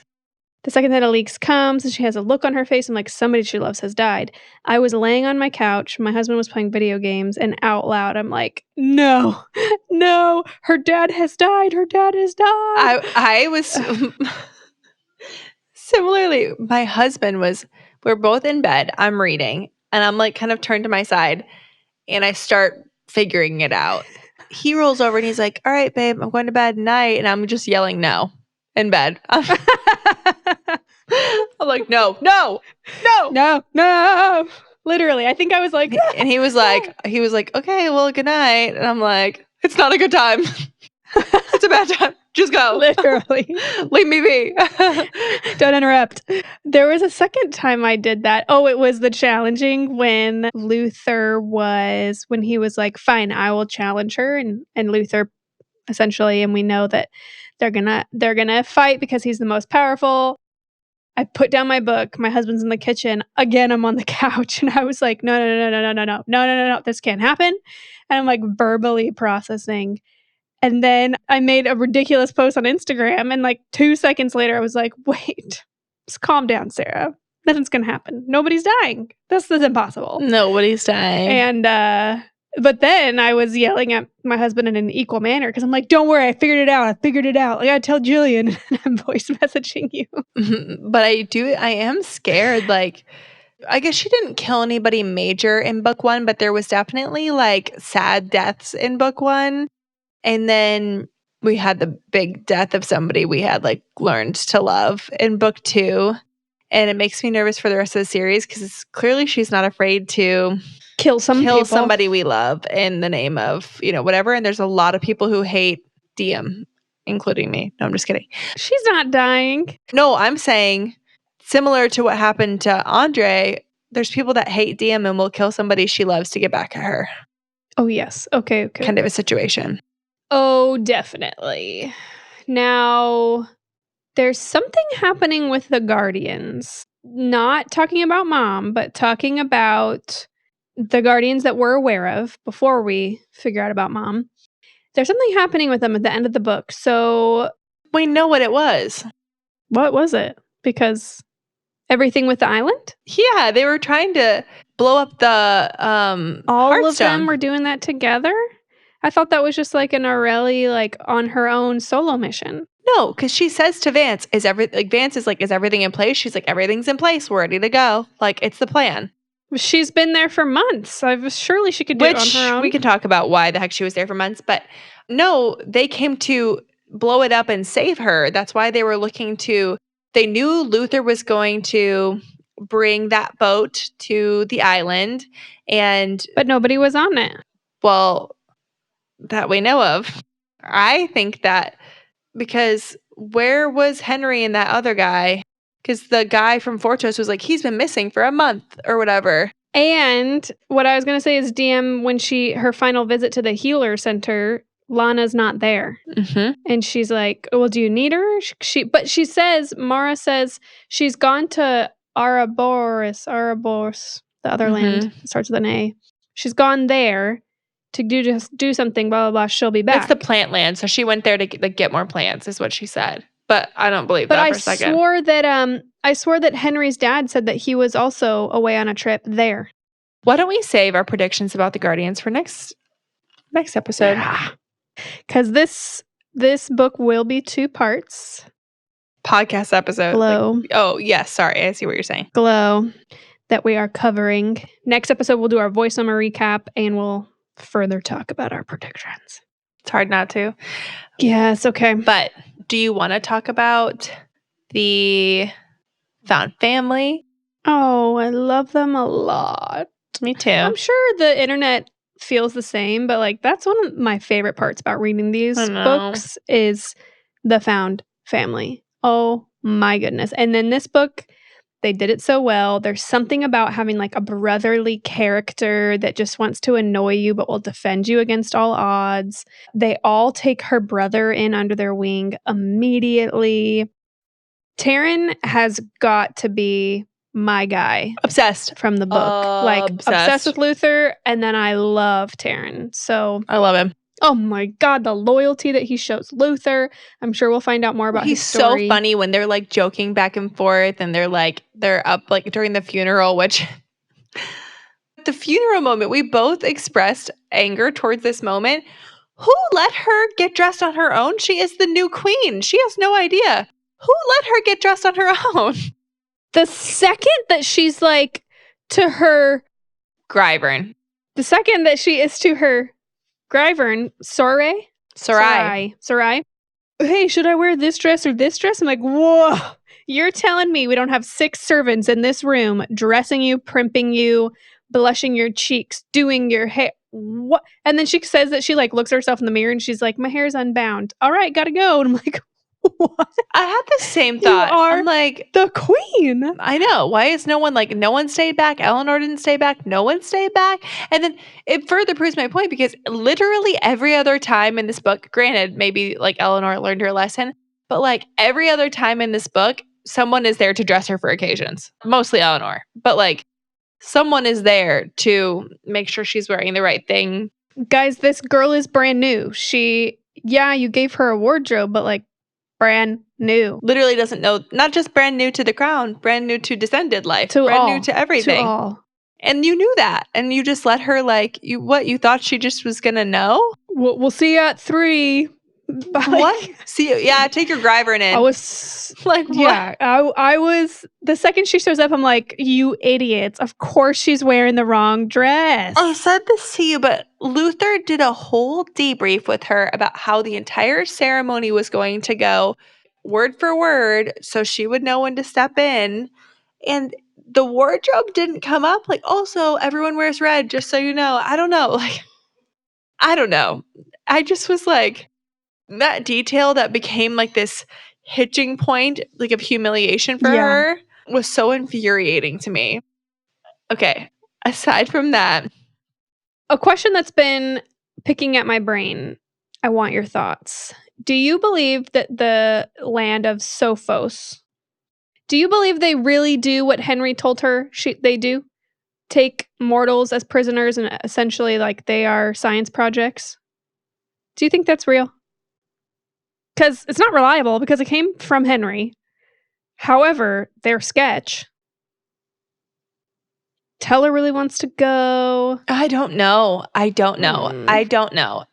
[SPEAKER 2] The second that Alix comes and she has a look on her face, I'm like, somebody she loves has died. I was laying on my couch, my husband was playing video games, and out loud, I'm like, "No, no, her dad has died, her dad has died."
[SPEAKER 1] I was similarly, my husband was, we're both in bed, I'm reading, and I'm, like, kind of turned to my side, and I start figuring it out. He rolls over and he's like, "All right, babe, I'm going to bed, night," and I'm just yelling no in bed. I'm like, "No, no, no."
[SPEAKER 2] No, no. Literally, I think I was like,
[SPEAKER 1] And he was like, "Okay, well, good night." And I'm like, "It's not a good time. It's a bad time. Just go.
[SPEAKER 2] literally.
[SPEAKER 1] Leave me be."
[SPEAKER 2] Don't interrupt. There was a second time I did that. Oh, it was the challenging when when he was like, "Fine, I will challenge her," and Luther essentially, and we know that they're gonna fight because he's the most powerful. I put down my book, my husband's in the kitchen, again, I'm on the couch, and I was like, "No, no, no, no, no, no, no, no, no, no, no, this can't happen," and I'm, like, verbally processing, and then I made a ridiculous post on Instagram, and, like, 2 seconds later, I was like, "Wait, just calm down, Sarah. Nothing's gonna happen. Nobody's dying. This is impossible."
[SPEAKER 1] Nobody's dying.
[SPEAKER 2] And, but then I was yelling at my husband in an equal manner because I'm like, "Don't worry, I figured it out. I figured it out. I gotta tell Jillian." And I'm voice messaging you.
[SPEAKER 1] But I am scared, like, I guess she didn't kill anybody major in book 1, but there was definitely, like, sad deaths in book 1. And then we had the big death of somebody we had, like, learned to love in book 2. And it makes me nervous for the rest of the series because clearly she's not afraid to
[SPEAKER 2] Kill people.
[SPEAKER 1] somebody we love in the name of, whatever. And there's a lot of people who hate Diem, including me. No, I'm just kidding.
[SPEAKER 2] She's not dying.
[SPEAKER 1] No, I'm saying similar to what happened to Andre, there's people that hate Diem and will kill somebody she loves to get back at her.
[SPEAKER 2] Oh, yes. Okay.
[SPEAKER 1] Kind of a situation.
[SPEAKER 2] Oh, definitely. Now, there's something happening with the Guardians. Not talking about Mom, but talking about the Guardians that we're aware of before we figure out about Mom. There's something happening with them at the end of the book. So,
[SPEAKER 1] We know what it was.
[SPEAKER 2] what was it? Because everything with the island?
[SPEAKER 1] Yeah, they were trying to blow up the
[SPEAKER 2] All of them
[SPEAKER 1] Hearthstone.
[SPEAKER 2] were doing that together? I thought that was just like an Aurelie, like, on her own solo mission.
[SPEAKER 1] No, because she says to Vance, Vance is like, "Is everything in place?" She's like, "Everything's in place. We're ready to go. Like, it's the plan."
[SPEAKER 2] She's been there for months. Surely she could do it on her own.
[SPEAKER 1] We can talk about why the heck she was there for months, but no, they came to blow it up and save her. That's why they were looking to. They knew Luther was going to bring that boat to the island, and
[SPEAKER 2] But nobody was on it.
[SPEAKER 1] well, that we know of. I think that because where was Henry and that other guy? Because the guy from Fortress was like, he's been missing for a month or whatever.
[SPEAKER 2] And what I was going to say is DM, when her final visit to the healer center, Lana's not there.
[SPEAKER 1] Mm-hmm.
[SPEAKER 2] And she's like, "Well, do you need her?" But she says, Mara says she's gone to Araboris, the other land. It starts with an A. She's gone there to do something, blah, blah, blah. She'll be back.
[SPEAKER 1] That's the plant land. So she went there to get more plants, is what she said. But I don't believe that for a second.
[SPEAKER 2] I swore that Henry's dad said that he was also away on a trip there.
[SPEAKER 1] Why don't we save our predictions about the Guardians for next episode?
[SPEAKER 2] Because this book will be 2 parts.
[SPEAKER 1] podcast episode.
[SPEAKER 2] Glow.
[SPEAKER 1] Yes. Sorry. I see what you're saying.
[SPEAKER 2] Glow that we are covering. Next episode, we'll do our voice summary recap and we'll further talk about our predictions.
[SPEAKER 1] It's hard not to.
[SPEAKER 2] Yes, okay.
[SPEAKER 1] But do you want to talk about the found family?
[SPEAKER 2] Oh, I love them a lot.
[SPEAKER 1] Me too.
[SPEAKER 2] I'm sure the internet feels the same, but like that's one of my favorite parts about reading these books is the found family. Oh my goodness. And then this book, they did it so well. There's something about having like a brotherly character that just wants to annoy you but will defend you against all odds. They all take her brother in under their wing immediately. Taryn has got to be my guy.
[SPEAKER 1] Obsessed.
[SPEAKER 2] From the book. Like, obsessed with Luther, and then I love Taryn. So
[SPEAKER 1] I love him.
[SPEAKER 2] Oh my God, the loyalty that he shows Luther. I'm sure we'll find out more about his story.
[SPEAKER 1] He's so funny when they're like joking back and forth and they're up like during the funeral, which the funeral moment, we both expressed anger towards this moment. Who let her get dressed on her own? She is the new queen. She has no idea. Who let her get dressed on her own?
[SPEAKER 2] The second that she's like to her
[SPEAKER 1] Gryvern.
[SPEAKER 2] The second that she is to her Gryvern, Sarai. Hey, should I wear this dress or this dress? I'm like, whoa, you're telling me we don't have 6 servants in this room dressing you, primping you, blushing your cheeks, doing your hair. What? And then she says that she like looks at herself in the mirror and she's like, my hair's unbound. All right, gotta go. And I'm like, what?
[SPEAKER 1] I had the same thought. I'm like,
[SPEAKER 2] the queen.
[SPEAKER 1] I know. Why is no one stayed back? Eleanor didn't stay back. No one stayed back. And then it further proves my point because literally every other time in this book, granted, maybe like Eleanor learned her lesson, but like every other time in this book, someone is there to dress her for occasions. Mostly Eleanor. But like someone is there to make sure she's wearing the right thing.
[SPEAKER 2] Guys, this girl is brand new. You gave her a wardrobe, but like, brand new.
[SPEAKER 1] Literally doesn't know, not just brand new to the crown, brand new to descended life, brand new to everything.
[SPEAKER 2] To all.
[SPEAKER 1] And you knew that. And you just let her like, you thought she just was going to know?
[SPEAKER 2] We'll see you at 3.
[SPEAKER 1] Bye. What? See you. Yeah, take your Gryvern in.
[SPEAKER 2] I was like, what? Yeah, I was, the second she shows up, I'm like, you idiots. Of course she's wearing the wrong dress.
[SPEAKER 1] I said this to you, but Luther did a whole debrief with her about how the entire ceremony was going to go, word for word, so she would know when to step in. And the wardrobe didn't come up. Like, also, everyone wears red, just so you know. I don't know. Like, I don't know. I just was like, that detail that became like this hitching point, like of humiliation for her, was so infuriating to me. Okay, aside from that,
[SPEAKER 2] a question that's been picking at my brain. I want your thoughts. Do you believe that the land of Sophos, do you believe they really do what Henry told her they do? Take mortals as prisoners and essentially like they are science projects? Do you think that's real? Because it's not reliable because it came from Henry. However, their sketch, Teller really wants to go.
[SPEAKER 1] I don't know. I don't know.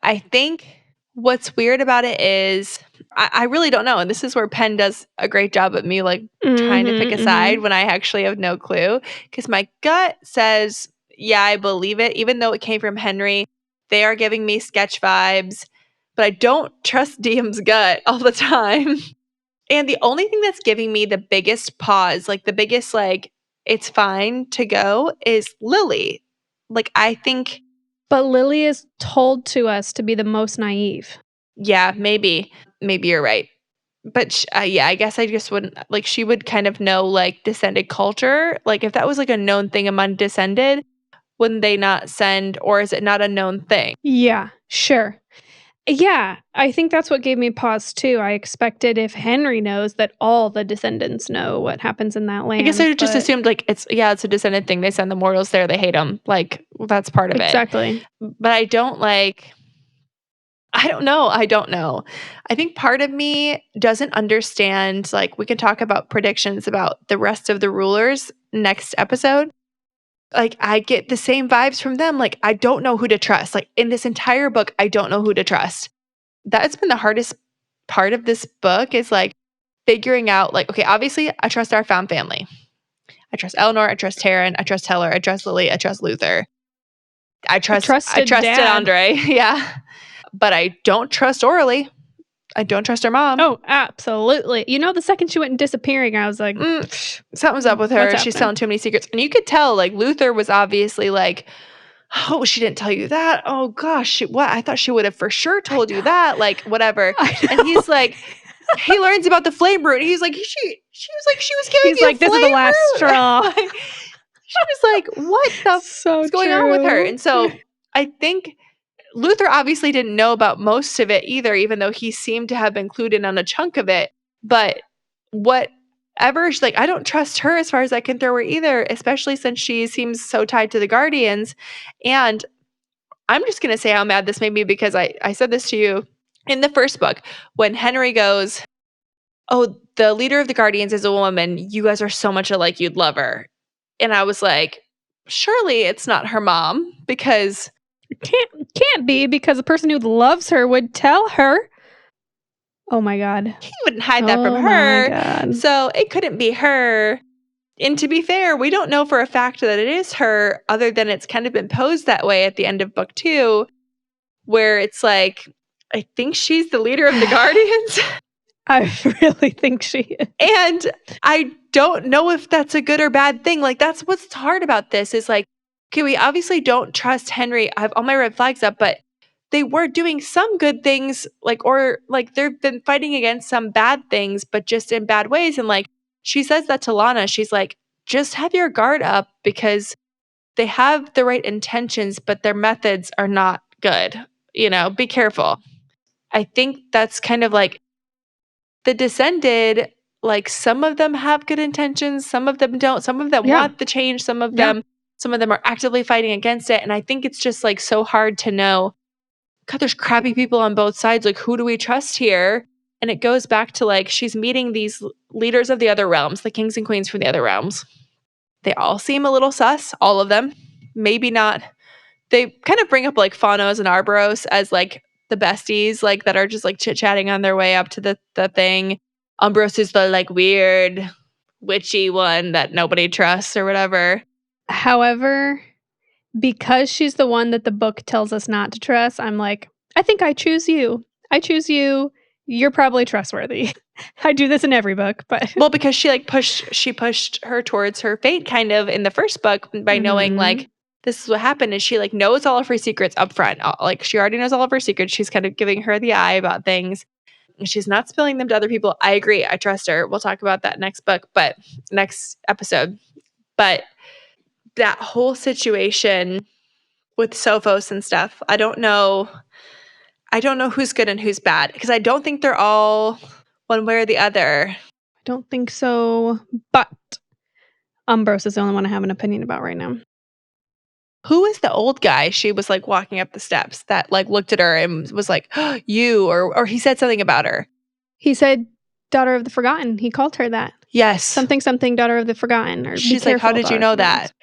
[SPEAKER 1] I think what's weird about it is I really don't know. And this is where Penn does a great job at me like trying to pick a side when I actually have no clue. Because my gut says, yeah, I believe it. Even though it came from Henry, they are giving me sketch vibes. But I don't trust Diem's gut all the time. And the only thing that's giving me the biggest pause, like the biggest like, it's fine to go, is Lily. Like, I think...
[SPEAKER 2] But Lily is told to us to be the most naive.
[SPEAKER 1] Yeah, maybe. Maybe you're right. But yeah, I guess I just wouldn't... Like, she would kind of know, like, descended culture. Like, if that was, like, a known thing among descended, wouldn't they not send... Or is it not a known thing?
[SPEAKER 2] Yeah, sure. Yeah, I think that's what gave me pause too. I expected if Henry knows that all the descendants know what happens in that land.
[SPEAKER 1] I guess I just assumed like it's a descendant thing. They send the mortals there. They hate them. Like that's part of it.
[SPEAKER 2] Exactly.
[SPEAKER 1] But I don't know. I think part of me doesn't understand, like we can talk about predictions about the rest of the rulers next episode. Like I get the same vibes from them. Like I don't know who to trust. Like in this entire book, I don't know who to trust. That's been the hardest part of this book is like figuring out, like, okay, obviously I trust our found family. I trust Eleanor, I trust Taryn, I trust Heller, I trust Lily, I trust Luther. I trusted
[SPEAKER 2] dad.
[SPEAKER 1] Andre, yeah. But I don't trust Orly. I don't trust her mom.
[SPEAKER 2] Oh, absolutely. You know, the second she went disappearing, I was like,
[SPEAKER 1] something's up with her.
[SPEAKER 2] What's
[SPEAKER 1] She's
[SPEAKER 2] happening?
[SPEAKER 1] telling too many secrets. And you could tell, like, Luther was obviously like, oh, she didn't tell you that. Oh, gosh. What? I thought she would have for sure told you that. Like, whatever. And he's like, he learns about the flame root. And he's like, she was like, she was giving
[SPEAKER 2] He's
[SPEAKER 1] me
[SPEAKER 2] like,
[SPEAKER 1] a
[SPEAKER 2] this
[SPEAKER 1] flame
[SPEAKER 2] is the last
[SPEAKER 1] root.
[SPEAKER 2] straw.
[SPEAKER 1] Like, she was like, what the
[SPEAKER 2] So
[SPEAKER 1] is going on with her?
[SPEAKER 2] true.
[SPEAKER 1] And so I think Luther obviously didn't know about most of it either, even though he seemed to have been clued in on a chunk of it. But whatever, she's like, I don't trust her as far as I can throw her either, especially since she seems so tied to the Guardians. And I'm just going to say how mad this made me, because I said this to you in the first book when Henry goes, oh, the leader of the Guardians is a woman. You guys are so much alike, you'd love her. And I was like, surely it's not her mom, because
[SPEAKER 2] Can't be, because the person who loves her would tell her. Oh my God.
[SPEAKER 1] he wouldn't hide that from
[SPEAKER 2] Oh
[SPEAKER 1] her.
[SPEAKER 2] my God.
[SPEAKER 1] So it couldn't be her. And to be fair, we don't know for a fact that it is her, other than it's kind of been posed that way at the end of book 2, where it's like, I think she's the leader of the Guardians.
[SPEAKER 2] I really think she is.
[SPEAKER 1] And I don't know if that's a good or bad thing. Like, that's what's hard about this, is like, okay, we obviously don't trust Henry. I have all my red flags up, but they were doing some good things, like, or like they've been fighting against some bad things, but just in bad ways. And like, she says that to Lana. She's like, just have your guard up, because they have the right intentions, but their methods are not good. You know, be careful. I think that's kind of like the Descended, like, some of them have good intentions, some of them don't. Some of them want the change, some of them are actively fighting against it. And I think it's just like so hard to know, God, there's crappy people on both sides. Like, who do we trust here? And it goes back to, like, she's meeting these leaders of the other realms, the kings and queens from the other realms. They all seem a little sus, all of them. Maybe not. They kind of bring up like Phanos and Arboros as like the besties, like, that are just like chit-chatting on their way up to the thing. Umbros is the like weird witchy one that nobody trusts or whatever.
[SPEAKER 2] However, because she's the one that the book tells us not to trust, I'm like, I think I choose you. I choose you. You're probably trustworthy. I do this in every book, but
[SPEAKER 1] Well, because she pushed her towards her fate kind of in the first book by knowing like this is what happened, and she like knows all of her secrets up front. Like, she already knows all of her secrets. She's kind of giving her the eye about things. She's not spilling them to other people. I agree. I trust her. We'll talk about that next episode. But that whole situation with Sophos and stuff, I don't know who's good and who's bad, because I don't think they're all one way or the other.
[SPEAKER 2] I don't think so. But Umbros is the only one I have an opinion about right now.
[SPEAKER 1] Who is the old guy she was like walking up the steps that like looked at her and was like, oh, you, or he said something about her?
[SPEAKER 2] He said daughter of the forgotten. He called her that.
[SPEAKER 1] Yes.
[SPEAKER 2] Something daughter of the forgotten. Or
[SPEAKER 1] she's like, how did you know that?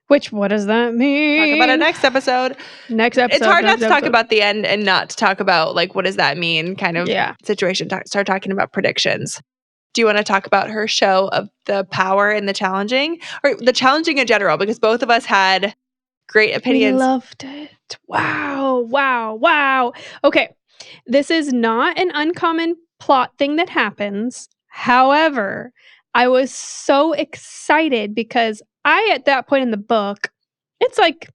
[SPEAKER 2] Which, what does that mean?
[SPEAKER 1] Talk about it next episode. It's hard not to talk about the end and not to talk about like, what does that mean kind of situation. Start talking about predictions. Do you want to talk about her show of the power and the challenging, or the challenging in general? Because both of us had great opinions.
[SPEAKER 2] We loved it. Wow. Okay. This is not an uncommon plot thing that happens. However, I was so excited because at that point in the book, it's like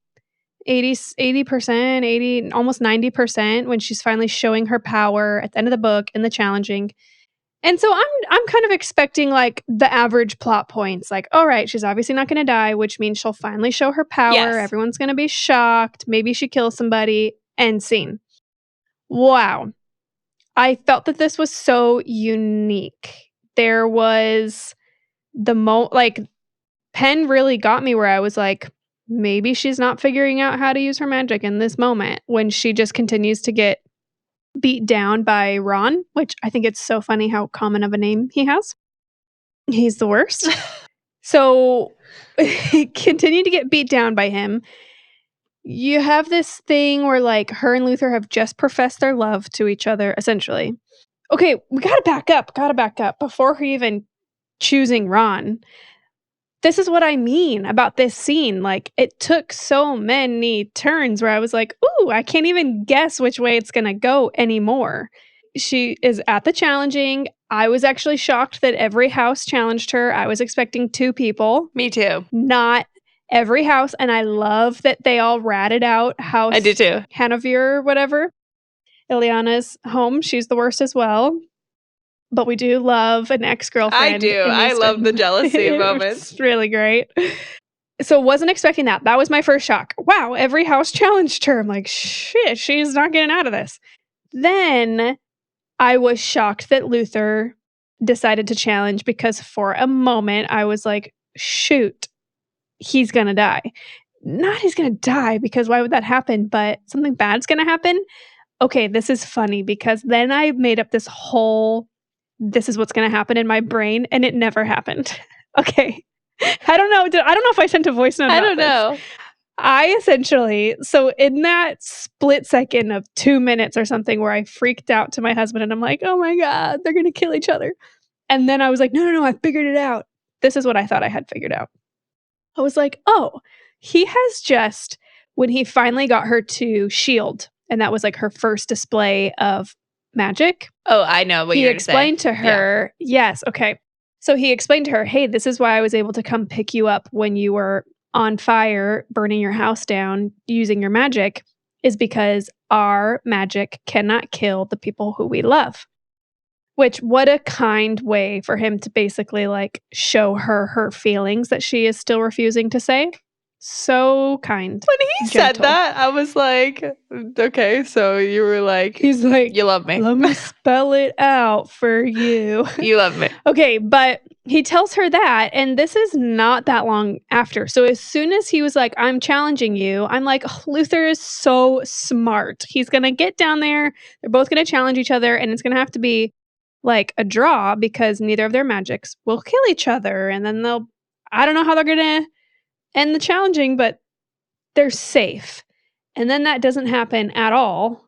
[SPEAKER 2] 80%, 80, almost 90% when she's finally showing her power at the end of the book in the challenging. And so I'm kind of expecting like the average plot points, like, all right, she's obviously not going to die, which means she'll finally show her power.
[SPEAKER 1] Yes.
[SPEAKER 2] Everyone's going to be shocked. Maybe she kills somebody. End scene. Wow. I felt that this was so unique. There was like, Penn really got me where I was like, maybe she's not figuring out how to use her magic in this moment, when she just continues to get beat down by Ron, which I think it's so funny how common of a name he has. He's the worst. So continue to get beat down by him. You have this thing where like her and Luther have just professed their love to each other, essentially, Okay, we gotta back up before her even choosing Ron. This is what I mean about this scene. Like, it took so many turns where I was like, ooh, I can't even guess which way it's gonna go anymore. She is at the challenging. I was actually shocked that every house challenged her. I was expecting 2 people,
[SPEAKER 1] Me too.
[SPEAKER 2] not every house. And I love that they all ratted out House
[SPEAKER 1] I do too.
[SPEAKER 2] Hanover or whatever. Ileana's home. She's the worst as well. But we do love an ex-girlfriend.
[SPEAKER 1] I do.
[SPEAKER 2] in
[SPEAKER 1] I
[SPEAKER 2] these-
[SPEAKER 1] love the jealousy moments.
[SPEAKER 2] It's really great. So wasn't expecting that. That was my first shock. Wow, every house challenged her. I'm like, shit, she's not getting out of this. Then I was shocked that Luther decided to challenge because for a moment I was like, shoot, he's gonna die. Not he's gonna die because why would that happen? But something bad's gonna happen. Okay, this is funny because then I made up this whole this is what's gonna happen in my brain, and it never happened. Okay. I don't know. I don't know if I sent a voice note.
[SPEAKER 1] I
[SPEAKER 2] about
[SPEAKER 1] don't
[SPEAKER 2] this.
[SPEAKER 1] know.
[SPEAKER 2] I essentially, so in that split second of 2 minutes or something where I freaked out to my husband and I'm like, oh my God, they're going to kill each other. And then I was like, no, I figured it out. This is what I thought I had figured out. I was like, oh, he has just, when he finally got her to shield, and that was like her first display of magic.
[SPEAKER 1] Oh, I know what
[SPEAKER 2] He
[SPEAKER 1] you're going to say.
[SPEAKER 2] explained to her, yes, okay. So he explained to her, hey, this is why I was able to come pick you up when you were on fire, burning your house down, using your magic, is because our magic cannot kill the people who we love. Which, what a kind way for him to basically like show her feelings that she is still refusing to say. So kind.
[SPEAKER 1] When he said that, I was like, okay, so you were like,
[SPEAKER 2] he's like,
[SPEAKER 1] you love me.
[SPEAKER 2] Let me spell it out for you.
[SPEAKER 1] You love me.
[SPEAKER 2] Okay, but he tells her that, and this is not that long after. So as soon as he was like, I'm challenging you, I'm like, oh, Luther is so smart. He's going to get down there. They're both going to challenge each other, and it's going to have to be like a draw because neither of their magics will kill each other. And then I don't know how they're going to end the challenging, but they're safe. And then that doesn't happen at all.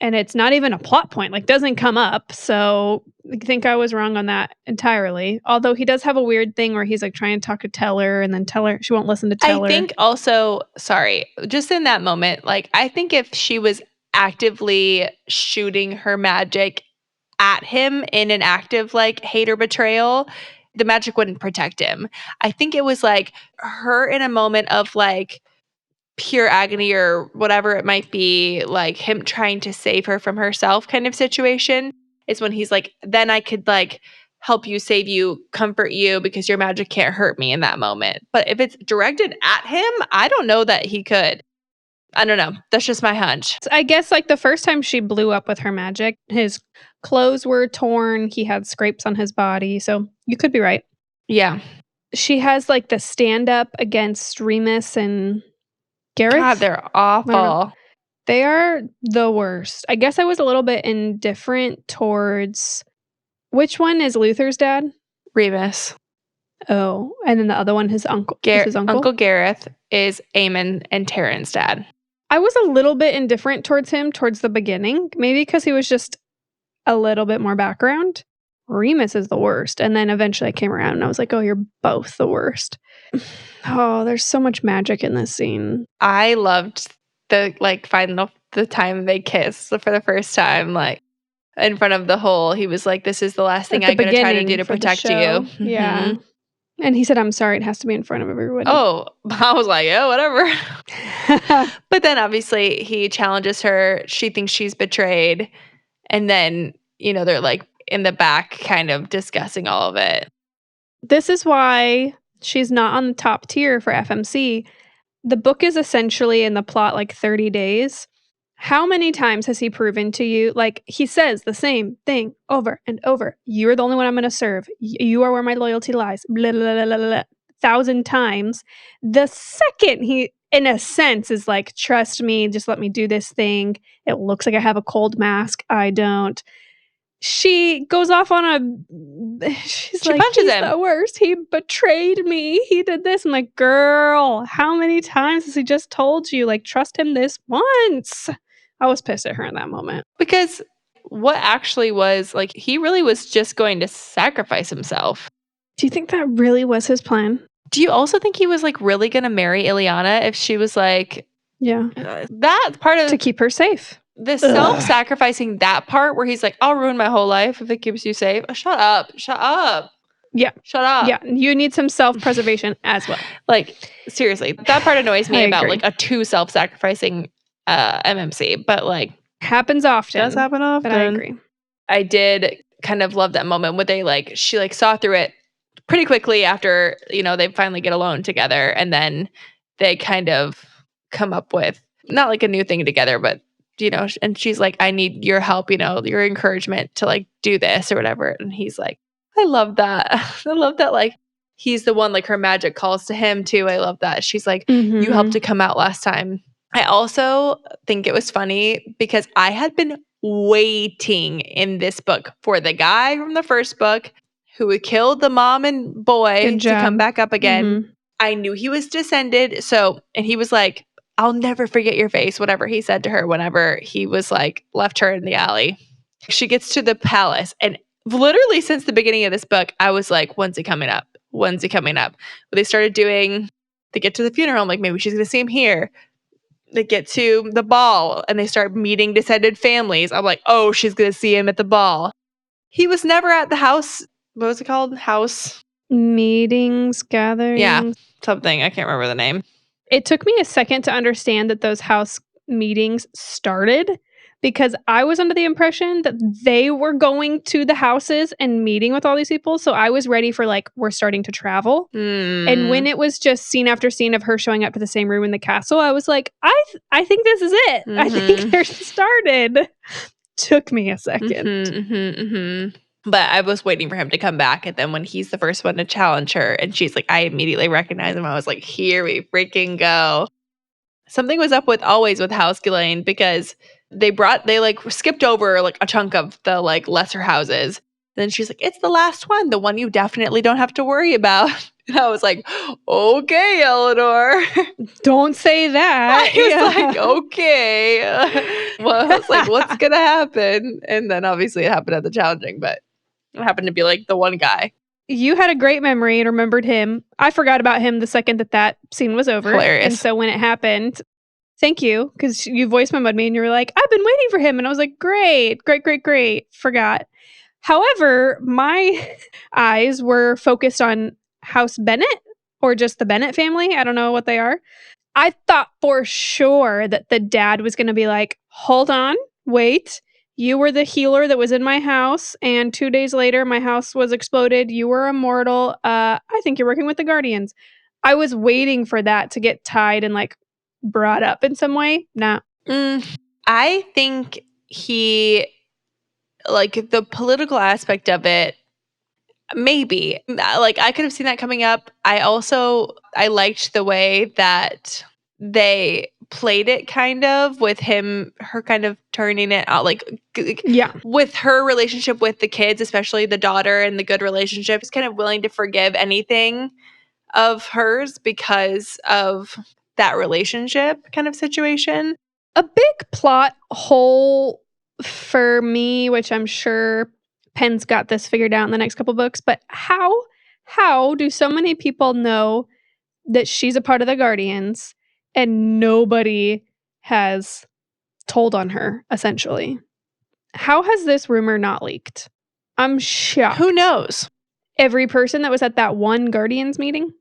[SPEAKER 2] And it's not even a plot point, like doesn't come up. So I think I was wrong on that entirely. Although he does have a weird thing where he's like trying to talk to Teller and then Teller, she won't listen to Teller.
[SPEAKER 1] I think also, sorry, just in that moment, like I think if she was actively shooting her magic at him in an active like hate or betrayal, the magic wouldn't protect him. I think it was like her in a moment of like pure agony or whatever it might be, like him trying to save her from herself kind of situation is when he's like, then I could like help you, save you, comfort you because your magic can't hurt me in that moment. But if it's directed at him, I don't know that he could. I don't know. That's just my hunch.
[SPEAKER 2] I guess like the first time she blew up with her magic, his clothes were torn. He had scrapes on his body. So you could be right.
[SPEAKER 1] Yeah.
[SPEAKER 2] She has like the stand up against Remus and Gareth.
[SPEAKER 1] God, they're awful.
[SPEAKER 2] They are the worst. I guess I was a little bit indifferent towards which one is Luther's dad?
[SPEAKER 1] Remus.
[SPEAKER 2] Oh, and then the other one, his uncle. His uncle?
[SPEAKER 1] Uncle Gareth is Eamon and Taryn's dad.
[SPEAKER 2] I was a little bit indifferent towards him towards the beginning, maybe because he was just a little bit more background. Remus is the worst. And then eventually I came around and I was like, oh, you're both the worst. Oh, there's so much magic in this scene.
[SPEAKER 1] I loved the like the time they kissed for the first time, like in front of the hole. He was like, this is the last thing I'm going to try to do to protect you.
[SPEAKER 2] Yeah. Mm-hmm. And he said, I'm sorry, it has to be in front of everybody.
[SPEAKER 1] Oh, I was like, yeah, whatever. But then obviously he challenges her. She thinks she's betrayed. And then, they're like in the back kind of discussing all of it.
[SPEAKER 2] This is why she's not on the top tier for FMC. The book is essentially in the plot like 30 days. How many times has he proven to you, like he says the same thing over and over. You're the only one I'm going to serve. You are where my loyalty lies. Blah, blah, blah, blah, blah, 1,000 times. The second he, in a sense, is like, trust me, just let me do this thing. It looks like I have a cold mask. I don't. She goes off on she like,
[SPEAKER 1] punches
[SPEAKER 2] he's
[SPEAKER 1] him.
[SPEAKER 2] The worst. He betrayed me. He did this. I'm like, girl, how many times has he just told you, like, trust him this once? I was pissed at her in that moment.
[SPEAKER 1] Because what actually was, like, he really was just going to sacrifice himself.
[SPEAKER 2] Do you think that really was his plan?
[SPEAKER 1] Do you also think he was, like, really gonna marry Ileana if she was like,
[SPEAKER 2] Yeah.
[SPEAKER 1] that part of
[SPEAKER 2] To keep her safe.
[SPEAKER 1] the self-sacrificing, that part where he's like, I'll ruin my whole life if it keeps you safe. Shut up. Shut up.
[SPEAKER 2] Yeah.
[SPEAKER 1] Shut up.
[SPEAKER 2] Yeah. You need some self-preservation as well.
[SPEAKER 1] Like, seriously, that part annoys me
[SPEAKER 2] I
[SPEAKER 1] about
[SPEAKER 2] agree.
[SPEAKER 1] like a too self-sacrificing MMC, but like
[SPEAKER 2] Happens often.
[SPEAKER 1] does happen often.
[SPEAKER 2] But I agree.
[SPEAKER 1] I did kind of love that moment where they like she like saw through it pretty quickly after, you know, they finally get alone together, and then they kind of come up with not like a new thing together, but you know, and she's like, I need your help, you know, your encouragement to like do this or whatever. And he's like, I love that. I love that, like, he's the one, like, her magic calls to him too. I love that. She's like, you helped to come out last time. I also think it was funny because I had been waiting in this book for the guy from the first book who had killed the mom and boy to come back up again. I knew he was descended. So, and he was like, I'll never forget your face, whatever he said to her whenever he was like, left her in the alley. She gets to the palace, and literally since the beginning of this book, I was like, when's he coming up? When's he coming up? But they started doing, they get to the funeral, I'm like, maybe she's going to see him here. They get to the ball, and they start meeting descended families. I'm like, oh, she's going to see him at the ball. He was never at the house. What was it called? House?
[SPEAKER 2] Meetings, gatherings.
[SPEAKER 1] Yeah, something. I can't remember the name.
[SPEAKER 2] It took me a second to understand that those house meetings started because I was under the impression that they were going to the houses and meeting with all these people. So I was ready for like, we're starting to travel. And when it was just scene after scene of her showing up to the same room in the castle, I was like, I think this is it. I think they're started. Took me a second.
[SPEAKER 1] But I was waiting for him to come back. And then when he's the first one to challenge her and she's like, I immediately recognize him. I was like, here we freaking go. Something was up with House Ghislaine because they like skipped over like a chunk of the like lesser houses. Then she's like, it's the last one, the one you definitely don't have to worry about. And I was like, okay, Eleanor.
[SPEAKER 2] Don't say that.
[SPEAKER 1] I was like, okay. Well, I was like, what's going to happen? And then obviously it happened at the challenging, but it happened to be like the one guy.
[SPEAKER 2] You had a great memory and remembered him. I forgot about him the second that scene was over.
[SPEAKER 1] Hilarious.
[SPEAKER 2] And so when it happened, thank you, because you voice memoed me and you were like, I've been waiting for him. And I was like, great. Forgot. However, my eyes were focused on House Bennett or just the Bennett family. I don't know what they are. I thought for sure that the dad was going to be like, hold on, wait. You were the healer that was in my house, and 2 days later, my house was exploded. You were immortal. I think you're working with the Guardians. I was waiting for that to get tied and like brought up in some way. Nah.
[SPEAKER 1] I think he, like the political aspect of it, maybe. Like I could have seen that coming up. I liked the way that they played it kind of with her kind of turning it out, like with her relationship with the kids, especially the daughter, and the good relationship, is kind of willing to forgive anything of hers because of that relationship kind of situation.
[SPEAKER 2] A big plot hole for me, which I'm sure Penn's got this figured out in the next couple books, but how do so many people know that she's a part of the Guardians and nobody has told on her, essentially? How has this rumor not leaked? I'm shocked.
[SPEAKER 1] Who knows?
[SPEAKER 2] Every person that was at that one Guardians meeting?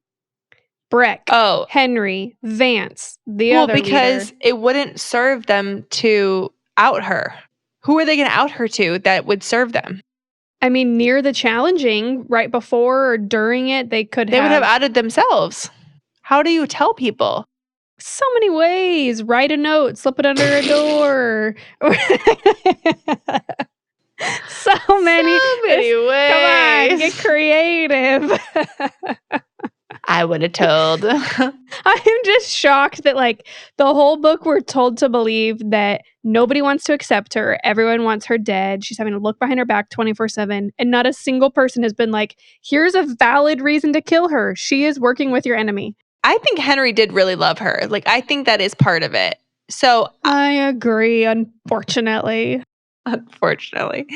[SPEAKER 2] Breck, Henry, Vance, the other leader.
[SPEAKER 1] Well, because it wouldn't serve them to out her. Who are they going to out her to that would serve them?
[SPEAKER 2] I mean, near the challenging, right before or during it, they would have
[SPEAKER 1] outed themselves. How do you tell people?
[SPEAKER 2] So many ways. Write a note, slip it under a door. So many ways. Come on, get creative.
[SPEAKER 1] I would have told.
[SPEAKER 2] I'm just shocked that like the whole book we're told to believe that nobody wants to accept her. Everyone wants her dead. She's having to look behind her back 24/7. And not a single person has been like, here's a valid reason to kill her. She is working with your enemy.
[SPEAKER 1] I think Henry did really love her. Like, I think that is part of it. So
[SPEAKER 2] I agree, unfortunately.
[SPEAKER 1] unfortunately.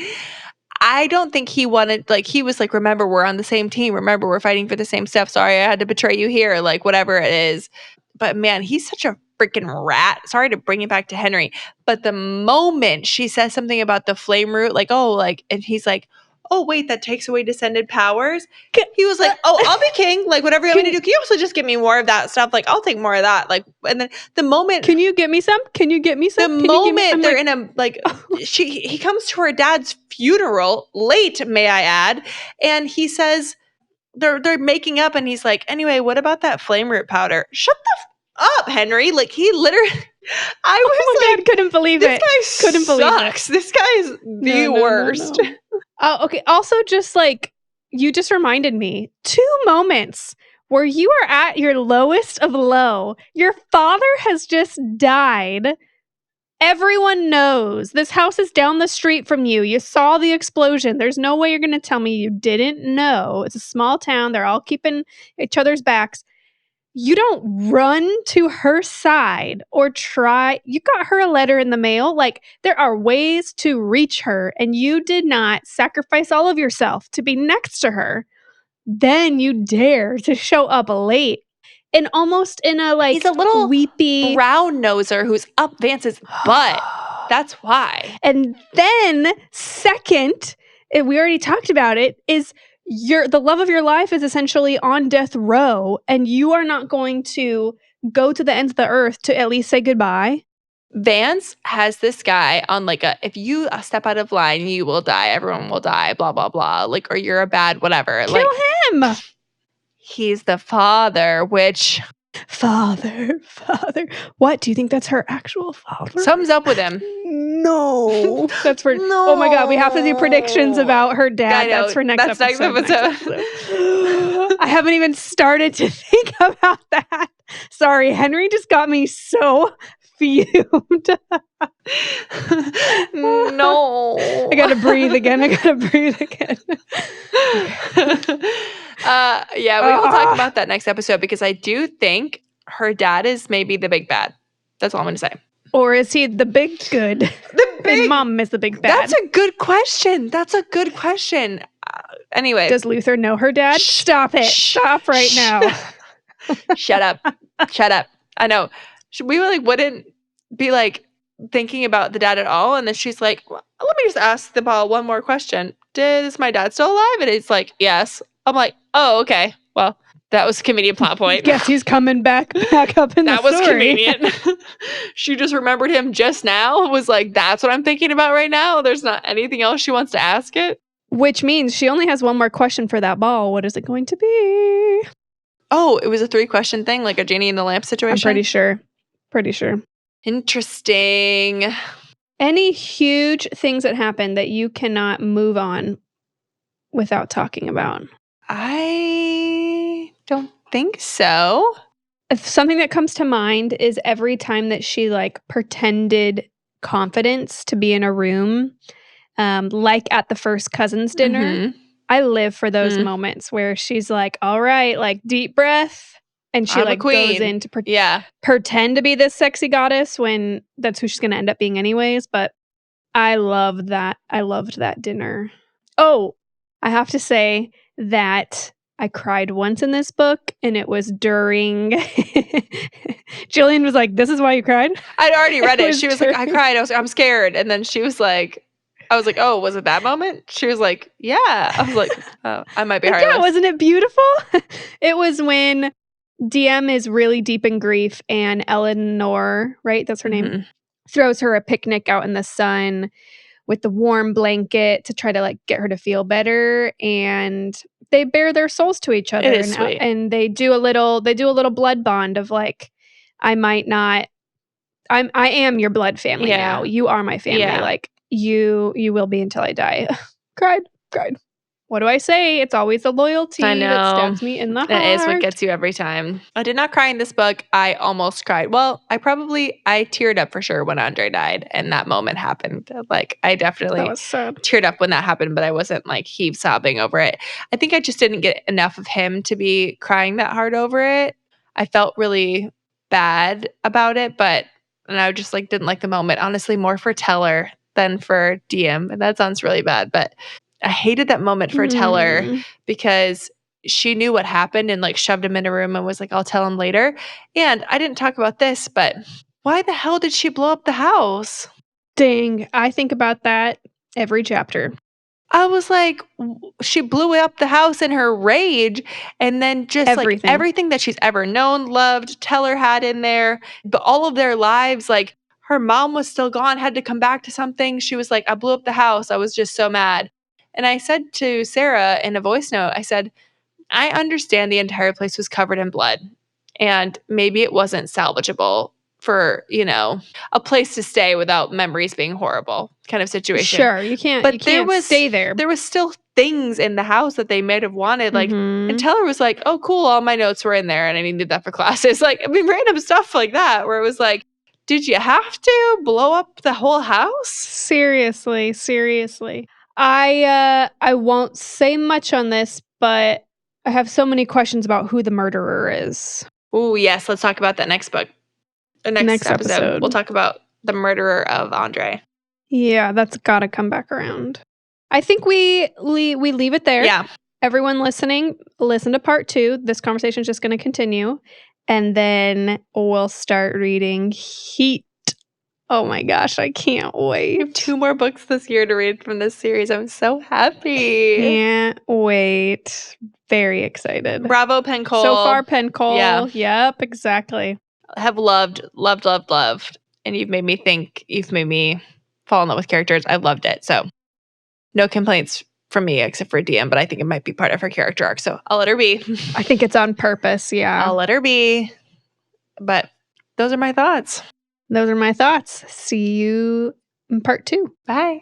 [SPEAKER 1] I don't think he wanted, like, he was like, remember, we're on the same team. Remember, we're fighting for the same stuff. Sorry, I had to betray you here. Like, whatever it is. But man, he's such a freaking rat. Sorry to bring it back to Henry. But the moment she says something about the flame root, like, oh, like, and he's like, oh, wait, that takes away descended powers. He was like, oh, I'll be king. Like, whatever you want me to do. Can you also just give me more of that stuff? Like, I'll take more of that. Like, and then the moment.
[SPEAKER 2] Can you get me some? Can you get me some?
[SPEAKER 1] The moment they're in a, like, he comes to her dad's funeral, late, may I add, and he says, they're making up, and he's like, anyway, what about that flame root powder? Shut the up, Henry. Like, he literally, I was
[SPEAKER 2] God, couldn't believe
[SPEAKER 1] this
[SPEAKER 2] it.
[SPEAKER 1] guy
[SPEAKER 2] Couldn't
[SPEAKER 1] sucks. This guy is the worst.
[SPEAKER 2] Oh, okay. Also, just like, you just reminded me, 2 moments where you are at your lowest of low. Your father has just died. Everyone knows. This house is down the street from you. You saw the explosion. There's no way you're going to tell me you didn't know. It's a small town. They're all keeping each other's backs. You don't run to her side or try. You got her a letter in the mail. Like, there are ways to reach her, and you did not sacrifice all of yourself to be next to her. Then you dare to show up late and almost in a, like,
[SPEAKER 1] He's a little
[SPEAKER 2] weepy
[SPEAKER 1] brown noser who's up Vance's butt. That's why.
[SPEAKER 2] And then second, and we already talked about it, is the love of your life is essentially on death row, and you are not going to go to the ends of the earth to at least say goodbye.
[SPEAKER 1] Vance has this guy on, like, a, if you step out of line, you will die. Everyone will die, blah, blah, blah. Like, or you're a bad whatever.
[SPEAKER 2] Kill
[SPEAKER 1] like,
[SPEAKER 2] him!
[SPEAKER 1] He's the father, which...
[SPEAKER 2] Father. What? Do you think that's her actual father?
[SPEAKER 1] Something's up with him.
[SPEAKER 2] No. That's for...
[SPEAKER 1] No.
[SPEAKER 2] Oh my God, we have to do predictions about her dad.
[SPEAKER 1] I know.
[SPEAKER 2] That's for next episode.
[SPEAKER 1] Next episode.
[SPEAKER 2] I haven't even started to think about that. Sorry, Henry just got me so fumed.
[SPEAKER 1] No.
[SPEAKER 2] I gotta breathe again.
[SPEAKER 1] Yeah, we will talk about that next episode, because I do think her dad is maybe the big bad. That's all I'm going to say.
[SPEAKER 2] Or is he the big good? And mom is the big bad.
[SPEAKER 1] That's a good question. Anyway.
[SPEAKER 2] Does Luther know her dad? Stop it. Stop right now.
[SPEAKER 1] Shut up. I know. We really wouldn't be, like, thinking about the dad at all. And then she's like, well, let me just ask the ball one more question. Is my dad still alive? And he's like, yes. I'm like, oh, okay. Well, that was a convenient plot point.
[SPEAKER 2] Guess he's coming back up in the story. That was
[SPEAKER 1] convenient. She just remembered him just now. Was like, that's what I'm thinking about right now. There's not anything else she wants to ask it.
[SPEAKER 2] Which means she only has one more question for that ball. What is it going to be?
[SPEAKER 1] Oh, it was a 3-question thing, like a Genie in the Lamp situation?
[SPEAKER 2] I'm pretty sure.
[SPEAKER 1] Interesting.
[SPEAKER 2] Any huge things that happen that you cannot move on without talking about?
[SPEAKER 1] I don't think so.
[SPEAKER 2] Something that comes to mind is every time that she, like, pretended confidence to be in a room, like at the first cousins dinner. Mm-hmm. I live for those moments where she's like, all right, like, deep breath. And she, like, goes in to pretend to be this sexy goddess when that's who she's going to end up being anyways. But I loved that. I loved that dinner. Oh, I have to say that I cried once in this book, and it was during... Jillian was like, this is why you cried?
[SPEAKER 1] I'd already read it. She was like, I cried. I was like, I'm scared. And then she was like... I was like, oh, was it that moment? She was like, yeah. I was like, oh, I might be heartless.
[SPEAKER 2] Yeah, wasn't it beautiful? It was when DM is really deep in grief, and Eleanor, right? That's her name. Throws her a picnic out in the sun with the warm blanket to try to, like, get her to feel better. And they bare their souls to each other.
[SPEAKER 1] It is sweet.
[SPEAKER 2] And they do a little blood bond of, like, I am your blood family now. You are my family. Yeah. Like, you will be until I die. Cried. What do I say? It's always the loyalty that stabs me in the heart.
[SPEAKER 1] That is what gets you every time. I did not cry in this book. I almost cried. Well, I teared up for sure when Andre died, and that moment happened. Like, I definitely teared up when that happened, but I wasn't, like, sobbing over it. I think I just didn't get enough of him to be crying that hard over it. I felt really bad about it, and I just, like, didn't like the moment. Honestly, more for Teller than for DM. And that sounds really bad, but I hated that moment for Teller because she knew what happened and like shoved him in a room and was like, I'll tell him later. And I didn't talk about this, but why the hell did she blow up the house?
[SPEAKER 2] Dang, I think about that every chapter.
[SPEAKER 1] I was like, she blew up the house in her rage, and then just like everything that she's ever known, loved, Teller had in there, but all of their lives, like her mom was still gone, had to come back to something. She was like, I blew up the house. I was just so mad. And I said to Sara in a voice note, I said, I understand the entire place was covered in blood, and maybe it wasn't salvageable for, you know, a place to stay without memories being horrible kind of situation.
[SPEAKER 2] Sure, you can't stay there.
[SPEAKER 1] There was still things in the house that they might have wanted. Like, and Teller was like, oh, cool, all my notes were in there and I needed that for classes. Like, I mean, random stuff like that where it was like, did you have to blow up the whole house?
[SPEAKER 2] Seriously. I won't say much on this, but I have so many questions about who the murderer is.
[SPEAKER 1] Oh, yes, let's talk about that next book. The next episode. We'll talk about the murderer of Andre.
[SPEAKER 2] Yeah, that's got to come back around. I think we leave it there.
[SPEAKER 1] Yeah.
[SPEAKER 2] Everyone listening, listen to part 2. This conversation is just going to continue. And then we'll start reading Heat. Oh my gosh, I can't wait.
[SPEAKER 1] We have 2 more books this year to read from this series. I'm so happy.
[SPEAKER 2] Can't wait. Very excited.
[SPEAKER 1] Bravo, Penn Cole.
[SPEAKER 2] So far, Penn Cole.
[SPEAKER 1] Yeah.
[SPEAKER 2] Yep, exactly.
[SPEAKER 1] Have loved. And you've made me think. You've made me fall in love with characters. I loved it. So no complaints from me except for DM, but I think it might be part of her character arc. So I'll let her be.
[SPEAKER 2] I think it's on purpose. Yeah.
[SPEAKER 1] I'll let her be. But those are my thoughts.
[SPEAKER 2] See you in part 2.
[SPEAKER 1] Bye.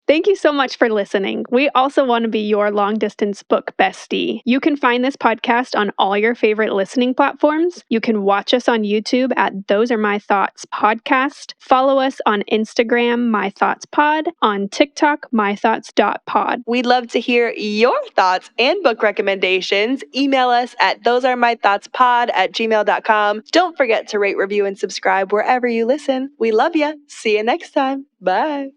[SPEAKER 2] Thank you so much for listening. We also want to be your long-distance book bestie. You can find this podcast on all your favorite listening platforms. You can watch us on YouTube at Those Are My Thoughts Podcast. Follow us on Instagram, My Thoughts Pod. On TikTok, mythoughts.pod.
[SPEAKER 1] We'd love to hear your thoughts and book recommendations. Email us at thosearemythoughtspod@gmail.com. Don't forget to rate, review, and subscribe wherever you listen. We love you. See you next time. Bye.